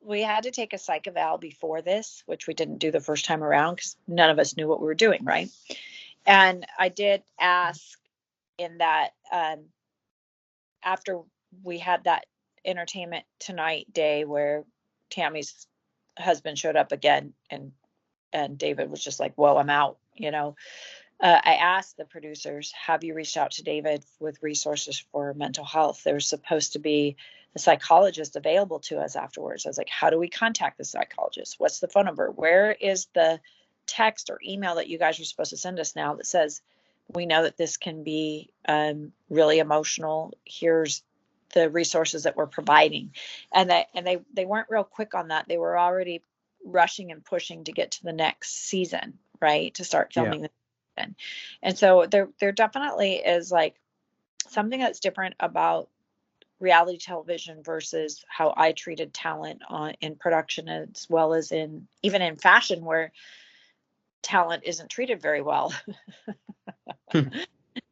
we had to take a psych eval before this, which we didn't do the first time around because none of us knew what we were doing, right? And I did ask in that after we had that entertainment tonight day where Tammy's husband showed up again and David was just like, whoa, I'm out, I asked the producers, have you reached out to David with resources for mental health? There was supposed to be a psychologist available to us afterwards. I was like, how do we contact the psychologist? What's the phone number? Where is the text or email that you guys are supposed to send us now that says, we know that this can be really emotional. Here's the resources that we're providing. And they weren't real quick on that. They were already rushing and pushing to get to the next season, right? To start Yeah. filming the season. And so there definitely is like something that's different about reality television versus how I treated talent in production, as well as even in fashion, where talent isn't treated very well.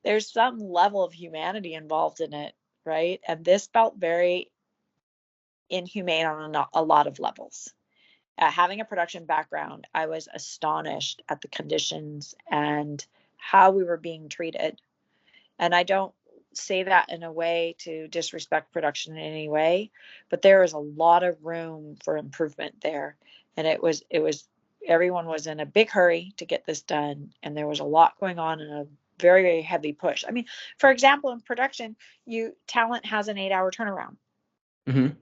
There's some level of humanity involved in it, right? And this felt very inhumane on a lot of levels. Having a production background, I was astonished at the conditions and how we were being treated. And I don't say that in a way to disrespect production in any way, but there is a lot of room for improvement there. And everyone was in a big hurry to get this done. And there was a lot going on and a very, very heavy push. I mean, for example, in production, talent has an 8-hour turnaround. Mm-hmm.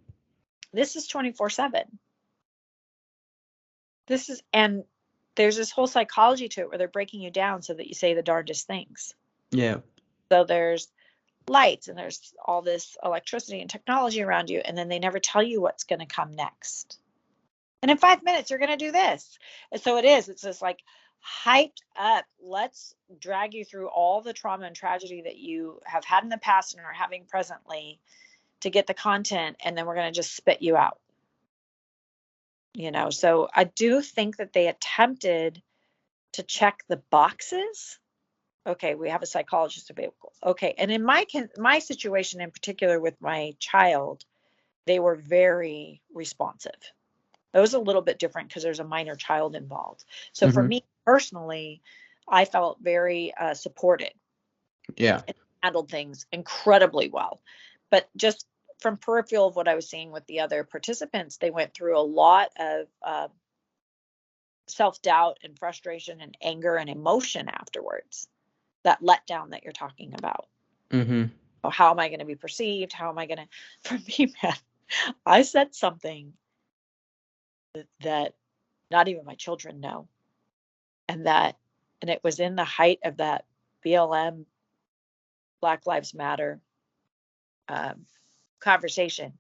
This is 24/7. And there's this whole psychology to it where they're breaking you down so that you say the darndest things. Yeah. So there's lights and there's all this electricity and technology around you, and then they never tell you what's going to come next. And in 5 minutes, you're going to do this. And so it's just like hyped up. Let's drag you through all the trauma and tragedy that you have had in the past and are having presently to get the content, and then we're going to just spit you out. So I do think that they attempted to check the boxes. Okay, we have a psychologist available. Okay, and in my situation in particular with my child, they were very responsive. It was a little bit different because there's a minor child involved. So for me personally, I felt very supported. Yeah. And handled things incredibly well. But just from peripheral of what I was seeing with the other participants, they went through a lot of self-doubt and frustration and anger and emotion afterwards. That letdown that you're talking about. Mm-hmm. Oh, how am I going to be perceived? How am I going to, for me, man, I said something that not even my children know. And it was in the height of that BLM, Black Lives Matter conversation.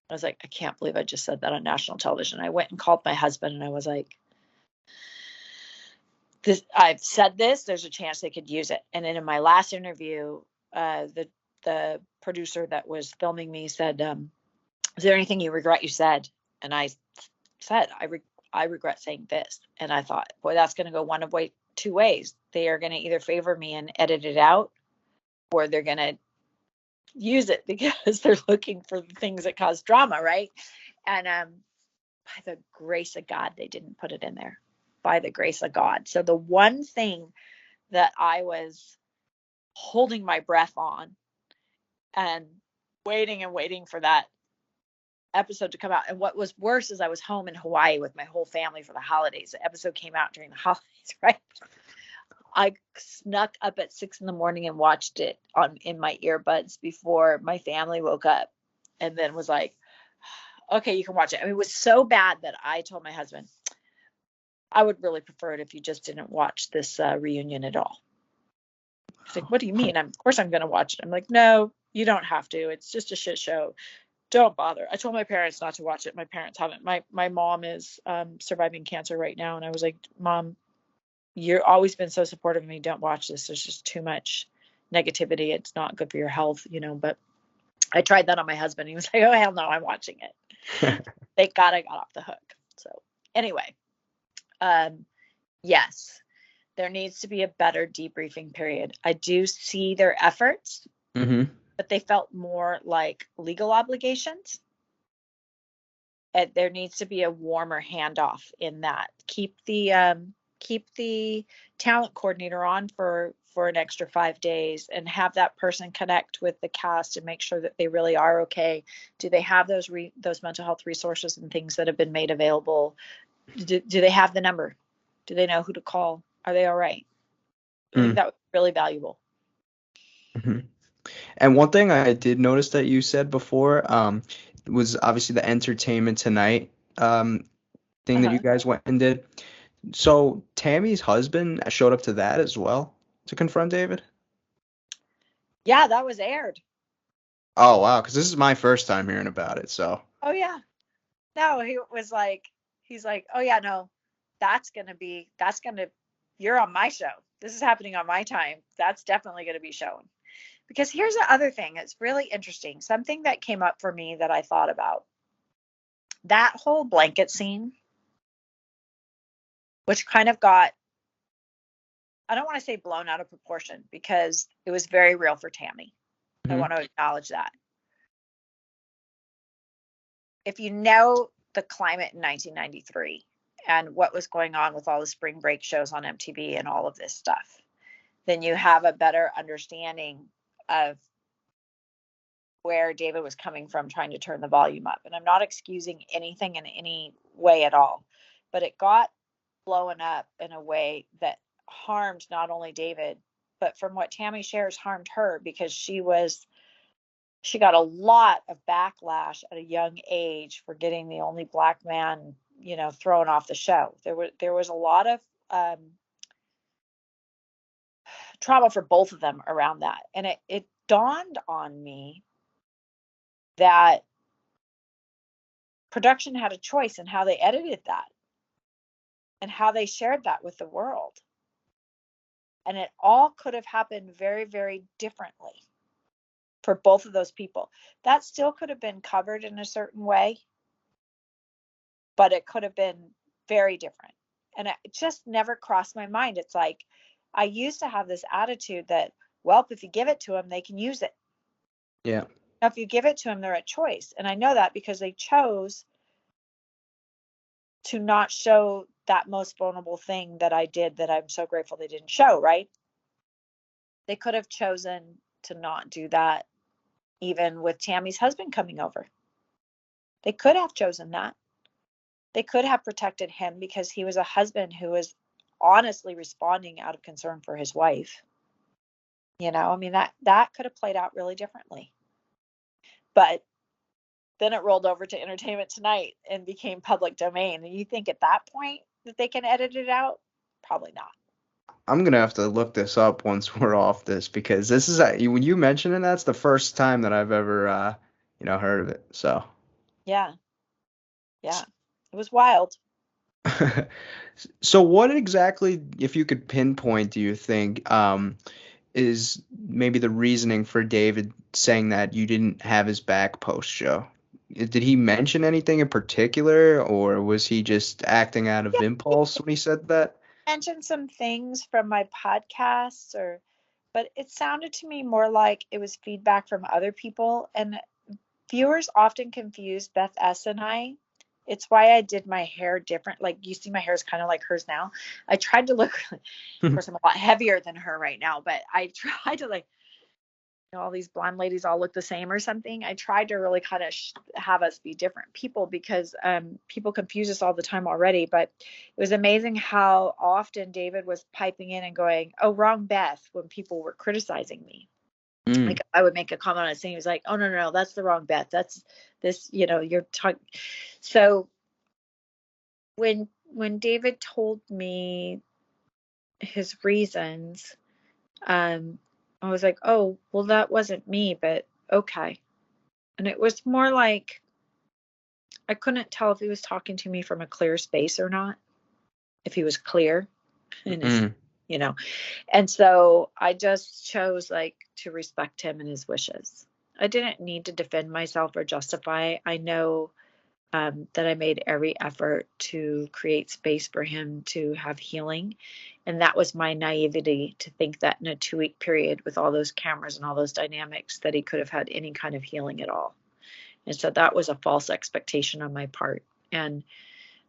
I was like, I can't believe I just said that on national television. I went and called my husband and I was like, I've said this, there's a chance they could use it. And then in my last interview, the producer that was filming me said, is there anything you regret you said? And I said, I regret saying this. And I thought, boy, that's going to go two ways. They are going to either favor me and edit it out, or they're going to use it because they're looking for the things that cause drama, right? And by the grace of God, they didn't put it in there. By the grace of God. So the one thing that I was holding my breath on and waiting for that episode to come out. And what was worse is I was home in Hawaii with my whole family for the holidays. The episode came out during the holidays, right? I snuck up at 6 a.m. and watched it in my earbuds before my family woke up, and then was like, okay, you can watch it. I mean, it was so bad that I told my husband, I would really prefer it if you just didn't watch this reunion at all. He's like, what do you mean? Of course I'm going to watch it. I'm like, no, you don't have to. It's just a shit show. Don't bother. I told my parents not to watch it. My parents haven't. My mom is surviving cancer right now. And I was like, Mom, you've always been so supportive of me. Don't watch this. There's just too much negativity. It's not good for your health, but I tried that on my husband. He was like, oh, hell no, I'm watching it. Thank God I got off the hook. Anyway, yes, there needs to be a better debriefing period. I do see their efforts, but they felt more like legal obligations. And there needs to be a warmer handoff in that. Keep the talent coordinator on for an extra 5 days and have that person connect with the cast and make sure that they really are okay. Do they have those mental health resources and things that have been made available? Do they have the number? Do they know who to call? Are they all right? I think that was really valuable. And one thing I did notice that you said before was obviously the Entertainment Tonight thing that you guys went and did. So Tammy's husband showed up to that as well to confront David? Yeah, that was aired. Oh, wow, because this is my first time hearing about it, so. Oh, yeah. No, he's like, oh, yeah, no, you're on my show. This is happening on my time. That's definitely going to be shown. Because here's the other thing. It's really interesting. Something that came up for me that I thought about. That whole blanket scene, which kind of got, I don't want to say blown out of proportion because it was very real for Tammy. I want to acknowledge that. If you know the climate in 1993 and what was going on with all the spring break shows on MTV and all of this stuff, then you have a better understanding of where David was coming from trying to turn the volume up. And I'm not excusing anything in any way at all, but it got blown up in a way that harmed not only David, but from what Tammy shares, harmed her because she got a lot of backlash at a young age for getting the only black man, thrown off the show. There was a lot of trauma for both of them around that. And it dawned on me that production had a choice in how they edited that and how they shared that with the world. And it all could have happened very, very differently for both of those people. That still could have been covered in a certain way, but it could have been very different. And it just never crossed my mind. It's like, I used to have this attitude that, well, if you give it to them, they can use it. Yeah. Now, if you give it to them, they're at choice. And I know that because they chose to not show that most vulnerable thing that I did that I'm so grateful they didn't show, right? They could have chosen to not do that, even with Tammy's husband coming over. They could have chosen that. They could have protected him because he was a husband who was honestly responding out of concern for his wife. I mean, that could have played out really differently. But then it rolled over to Entertainment Tonight and became public domain. And you think at that point that they can edit it out? Probably not. I'm going to have to look this up once we're off this because this is, when you mention it, that's the first time that I've ever, heard of it. So. Yeah. Yeah. It was wild. So what exactly, if you could pinpoint, do you think, is maybe the reasoning for David saying that you didn't have his back post-show? Did he mention anything in particular, or was he just acting out of impulse when he said that? Mentioned some things from my podcasts, but it sounded to me more like it was feedback from other people. And viewers often confuse Beth S. and I. It's why I did my hair different. Like, you see my hair is kind of like hers now. I tried to look, of course, I'm a lot heavier than her right now, but I tried to all these blonde ladies all look the same or something. I tried to really kind of have us be different people because people confuse us all the time already. But it was amazing how often David was piping in and going, "Oh, wrong Beth," when people were criticizing me. Like, I would make a comment on a thing. He was like, "Oh, no, that's the wrong Beth. That's this, you're talking." So when David told me his reasons, I was like, "Oh, well, that wasn't me, but okay." And it was more like I couldn't tell if he was talking to me from a clear space or not, if he was clear in his, And so I just chose to respect him and his wishes. I didn't need to defend myself or justify. I know that I made every effort to create space for him to have healing. And that was my naivety to think that in a 2-week period with all those cameras and all those dynamics that he could have had any kind of healing at all. And so that was a false expectation on my part. And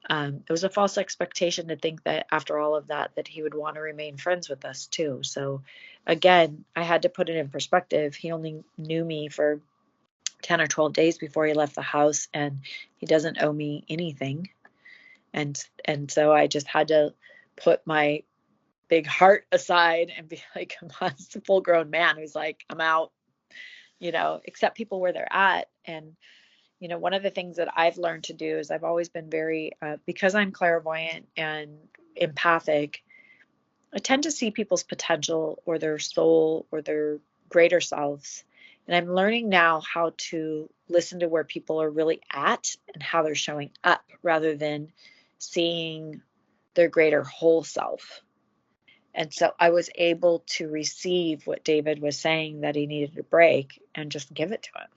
it was a false expectation to think that after all of that, that he would want to remain friends with us too. So again, I had to put it in perspective. He only knew me for 10 or 12 days before he left the house, and he doesn't owe me anything. And so I just had to put my big heart aside and be like, come on, it's a full grown man who's like, I'm out, accept people where they're at. And, one of the things that I've learned to do is I've always been very, because I'm clairvoyant and empathic, I tend to see people's potential or their soul or their greater selves. And I'm learning now how to listen to where people are really at and how they're showing up rather than seeing their greater whole self. And so I was able to receive what David was saying that he needed to break and just give it to him.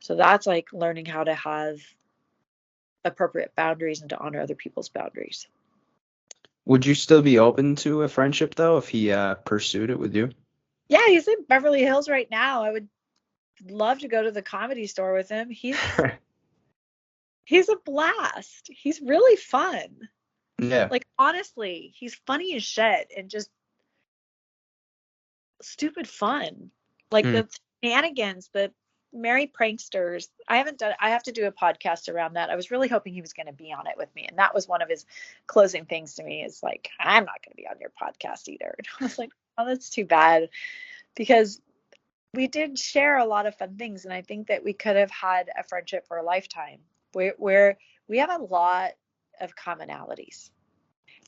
So that's like learning how to have appropriate boundaries and to honor other people's boundaries. Would you still be open to a friendship though if he pursued it with you? Yeah, he's in Beverly Hills right now. I would love to go to the Comedy Store with him. He's a blast. He's really fun. Yeah. Like, honestly, he's funny as shit and just stupid fun. Like the shenanigans, the merry pranksters. I have to do a podcast around that. I was really hoping he was going to be on it with me. And that was one of his closing things to me is like, I'm not going to be on your podcast either. And I was like, oh, that's too bad, because we did share a lot of fun things. And I think that we could have had a friendship for a lifetime where we have a lot of commonalities.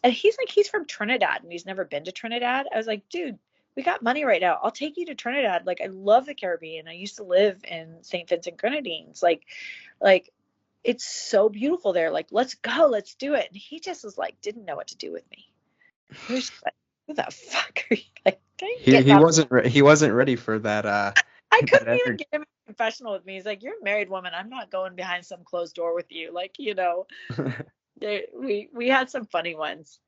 And he's from Trinidad and he's never been to Trinidad. I was like, dude, we got money right now. I'll take you to Trinidad. Like, I love the Caribbean. I used to live in St. Vincent Grenadines. Like it's so beautiful there. Like, let's go, let's do it. And he just was like, didn't know what to do with me. He was just like, who the fuck are you? Like, he wasn't ready for that. I couldn't even get him a confessional with me. He's like, you're a married woman. I'm not going behind some closed door with you. Like, we had some funny ones.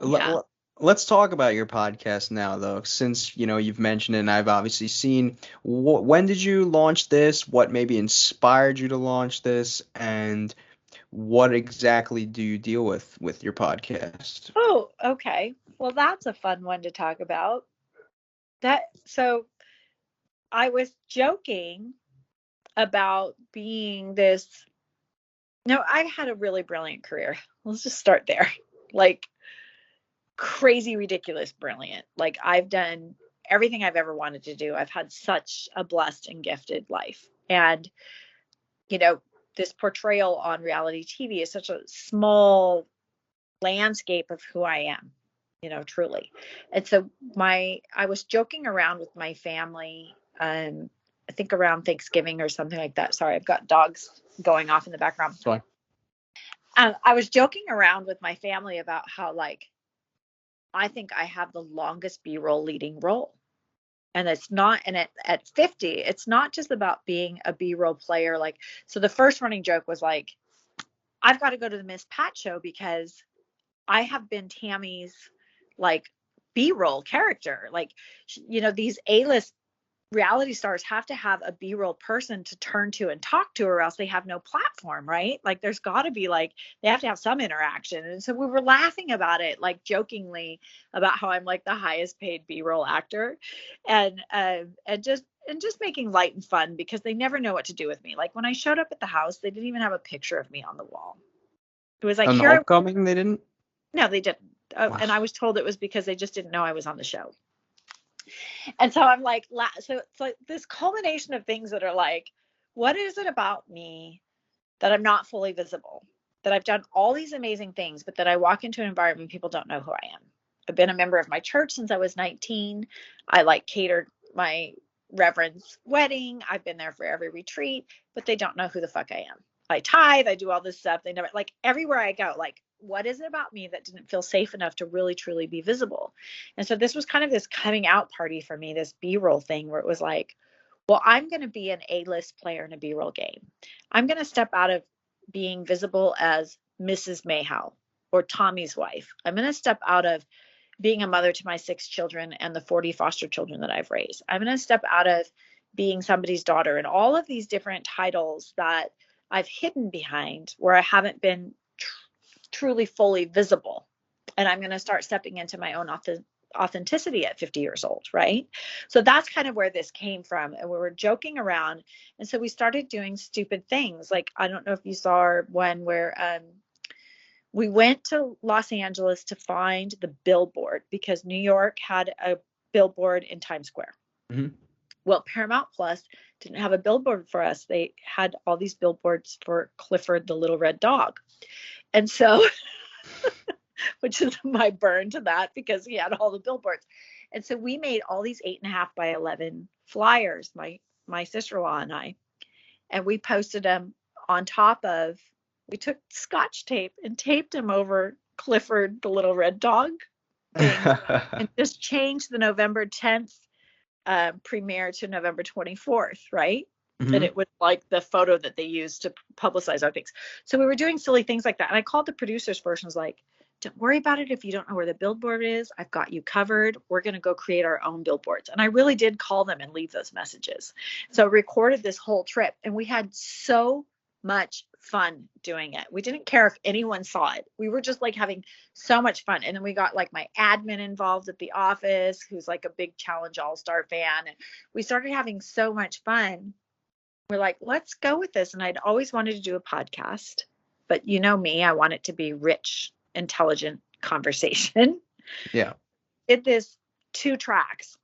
Yeah. Let's talk about your podcast now, though, since you've mentioned it and I've obviously seen. When did you launch this? What maybe inspired you to launch this? And what exactly do you deal with your podcast? Oh, okay. Well, that's a fun one to talk about. So I was joking about being this. No, I've had a really brilliant career. Let's just start there. Like, crazy, ridiculous, brilliant. Like, I've done everything I've ever wanted to do. I've had such a blessed and gifted life. And, this portrayal on reality TV is such a small landscape of who I am, truly. And so I was joking around with my family, I think around Thanksgiving or something like that. Sorry, I've got dogs going off in the background. Sorry. I was joking around with my family about how, like, I think I have the longest B-roll leading role. And it's not, and at 50, it's not just about being a B-roll player. Like, so the first running joke was like, I've got to go to the Miss Pat show because I have been Tammy's like B-roll character. Like, these A-list reality stars have to have a B-roll person to turn to and talk to, or else they have no platform, right? Like, there's got to be, like, they have to have some interaction. And so we were laughing about it, like, jokingly about how I'm like the highest paid B-roll actor, and just making light and fun, because they never know what to do with me. Like, when I showed up at the house, they didn't even have a picture of me on the wall. It was like, on Homecoming, they didn't? No, they didn't. Wow. And I was told it was because they just didn't know I was on the show. And so I'm like, so it's like this culmination of things that are like, what is it about me that I'm not fully visible? That I've done all these amazing things, but that I walk into an environment, people don't know who I am. I've been a member of my church since I was 19. I catered my reverend's wedding. I've been there for every retreat, but they don't know who the fuck I am. I tithe, I do all this stuff. They never, like, everywhere I go, like, what is it about me that didn't feel safe enough to really, truly be visible? And so this was kind of this coming out party for me, this B-roll thing where it was like, well, I'm going to be an A-list player in a B-roll game. I'm going to step out of being visible as Mrs. Mayhow or Tommy's wife. I'm going to step out of being a mother to my 6 children and the 40 foster children that I've raised. I'm going to step out of being somebody's daughter and all of these different titles that I've hidden behind where I haven't been truly fully visible. And I'm going to start stepping into my own authenticity at 50 years old, right? So that's kind of where this came from. And we were joking around. And so we started doing stupid things. Like, I don't know if you saw our one where we went to Los Angeles to find the billboard because New York had a billboard in Times Square. Mm-hmm. Well, Paramount Plus didn't have a billboard for us. They had all these billboards for Clifford the little red dog. And so, which is my burn to that because he had all the billboards. And so we made all these 8.5 by 11 flyers, my sister-in-law and we posted them on top of, we took Scotch tape and taped them over Clifford the little red dog thing and just changed the November 10th premiere to November 24th, right? Mm-hmm. And it was like the photo that they used to publicize our things. So we were doing silly things like that. And I called the producers first and was like, don't worry about it if you don't know where the billboard is. I've got you covered. We're going to go create our own billboards. And I really did call them and leave those messages. So I recorded this whole trip and we had so much fun doing it. We didn't care if anyone saw it. We were just like having so much fun. And then we got like my admin involved at the office, who's like a big Challenge All-Star fan. And we started having so much fun. We're like, let's go with this. And I'd always wanted to do a podcast, but you know me, I want it to be rich, intelligent conversation. Yeah. Did this 2 tracks,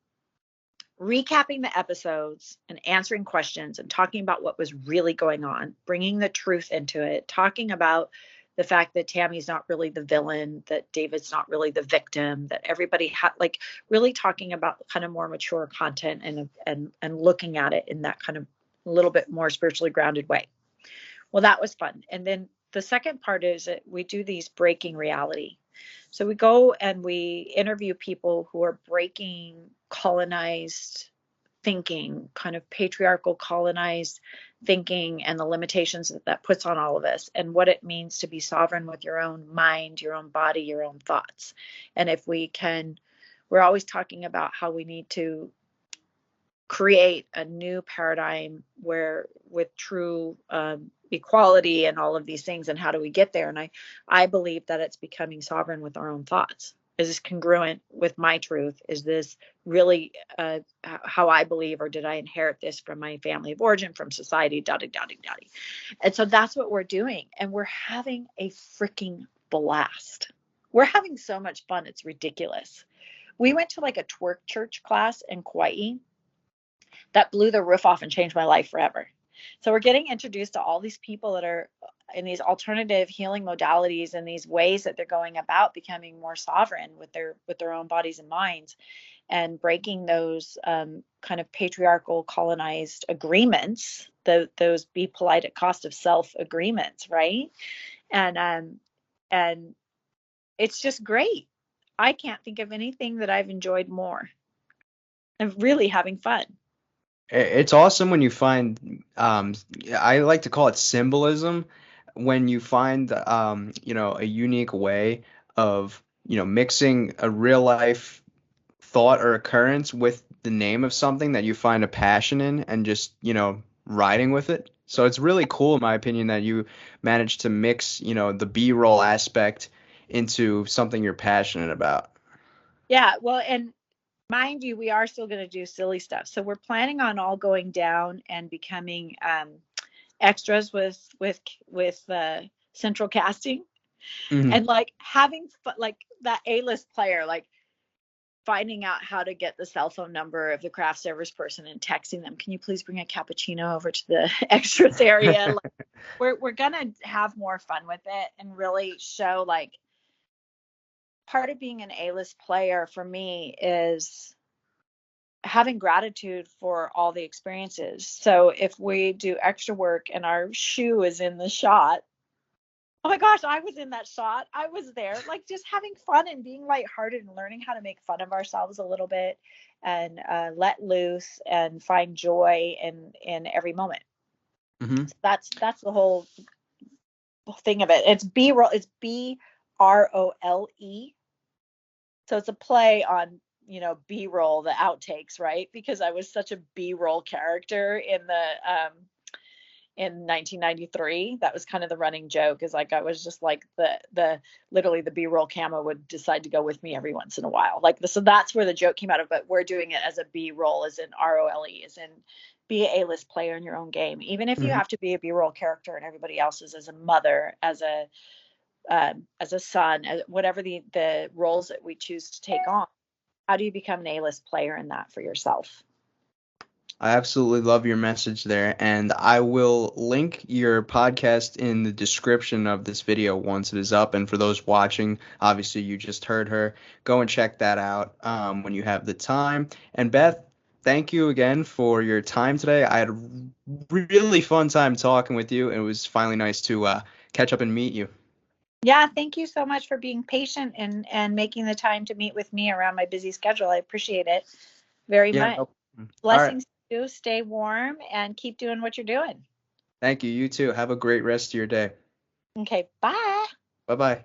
recapping the episodes and answering questions and talking about what was really going on, bringing the truth into it, talking about the fact that Tammy's not really the villain, that David's not really the victim, that everybody had like really talking about kind of more mature content and looking at it in that kind of a little bit more spiritually grounded way. Well, that was fun. And then the second part is that we do these breaking reality. So we go and we interview people who are breaking colonized thinking, kind of patriarchal colonized thinking and the limitations that puts on all of us and what it means to be sovereign with your own mind, your own body, your own thoughts. And if we can, we're always talking about how we need to create a new paradigm where with true equality and all of these things, and how do we get there? And I believe that it's becoming sovereign with our own thoughts. Is this congruent with my truth? Is this really how I believe, or did I inherit this from my family of origin, from society, da-da-da-da-da? And so that's what we're doing, and we're having a freaking blast. We're having so much fun, it's ridiculous. We went to like a twerk church class in Kauai that blew the roof off and changed my life forever. So we're getting introduced to all these people that are in these alternative healing modalities and these ways that they're going about becoming more sovereign with their own bodies and minds, and breaking those kind of patriarchal colonized agreements, those be polite at cost of self agreements, right? And it's just great. I can't think of anything that I've enjoyed more. I'm really having fun. It's awesome when you find, I like to call it symbolism, when you find, a unique way of, mixing a real life thought or occurrence with the name of something that you find a passion in and just, riding with it. So it's really cool, in my opinion, that you managed to mix, the B-roll aspect into something you're passionate about. Yeah, well, and mind you, we are still going to do silly stuff. So we're planning on all going down and becoming extras with central casting, Mhm. and like having like that A-list player, like finding out how to get the cell phone number of the craft service person and texting them, can you please bring a cappuccino over to the extras area? Like, we're gonna have more fun with it and really show, like, part of being an A-list player for me is having gratitude for all the experiences. So if we do extra work and our shoe is in the shot, Oh my gosh, I was in that shot. I was there, like just having fun and being lighthearted and learning how to make fun of ourselves a little bit and let loose and find joy in every moment. Hmm. So that's the whole thing of it. It's B roll. It's BROLE. So it's a play on, B roll, the outtakes, right? Because I was such a B roll character in 1993. That was kind of the running joke, is like I was just like the literally the B-roll camo would decide to go with me every once in a while. So that's where the joke came out of, but we're doing it as a B-roll, as in ROLE, as in be an A-list player in your own game. Even if you Hmm. have to be a B-roll character and everybody else's, as a mother, as a son, as whatever the roles that we choose to take on, how do you become an A-list player in that for yourself? I absolutely love your message there, and I will link your podcast in the description of this video once it is up. And for those watching, obviously you just heard her. Go and check that out when you have the time. And Beth, thank you again for your time today. I had a really fun time talking with you, and it was finally nice to catch up and meet you. Yeah, thank you so much for being patient and making the time to meet with me around my busy schedule. I appreciate it very Yeah, much. no problem. All right. Blessings to you. Stay warm and keep doing what you're doing. Thank you. You too. Have a great rest of your day. Okay, bye. Bye bye.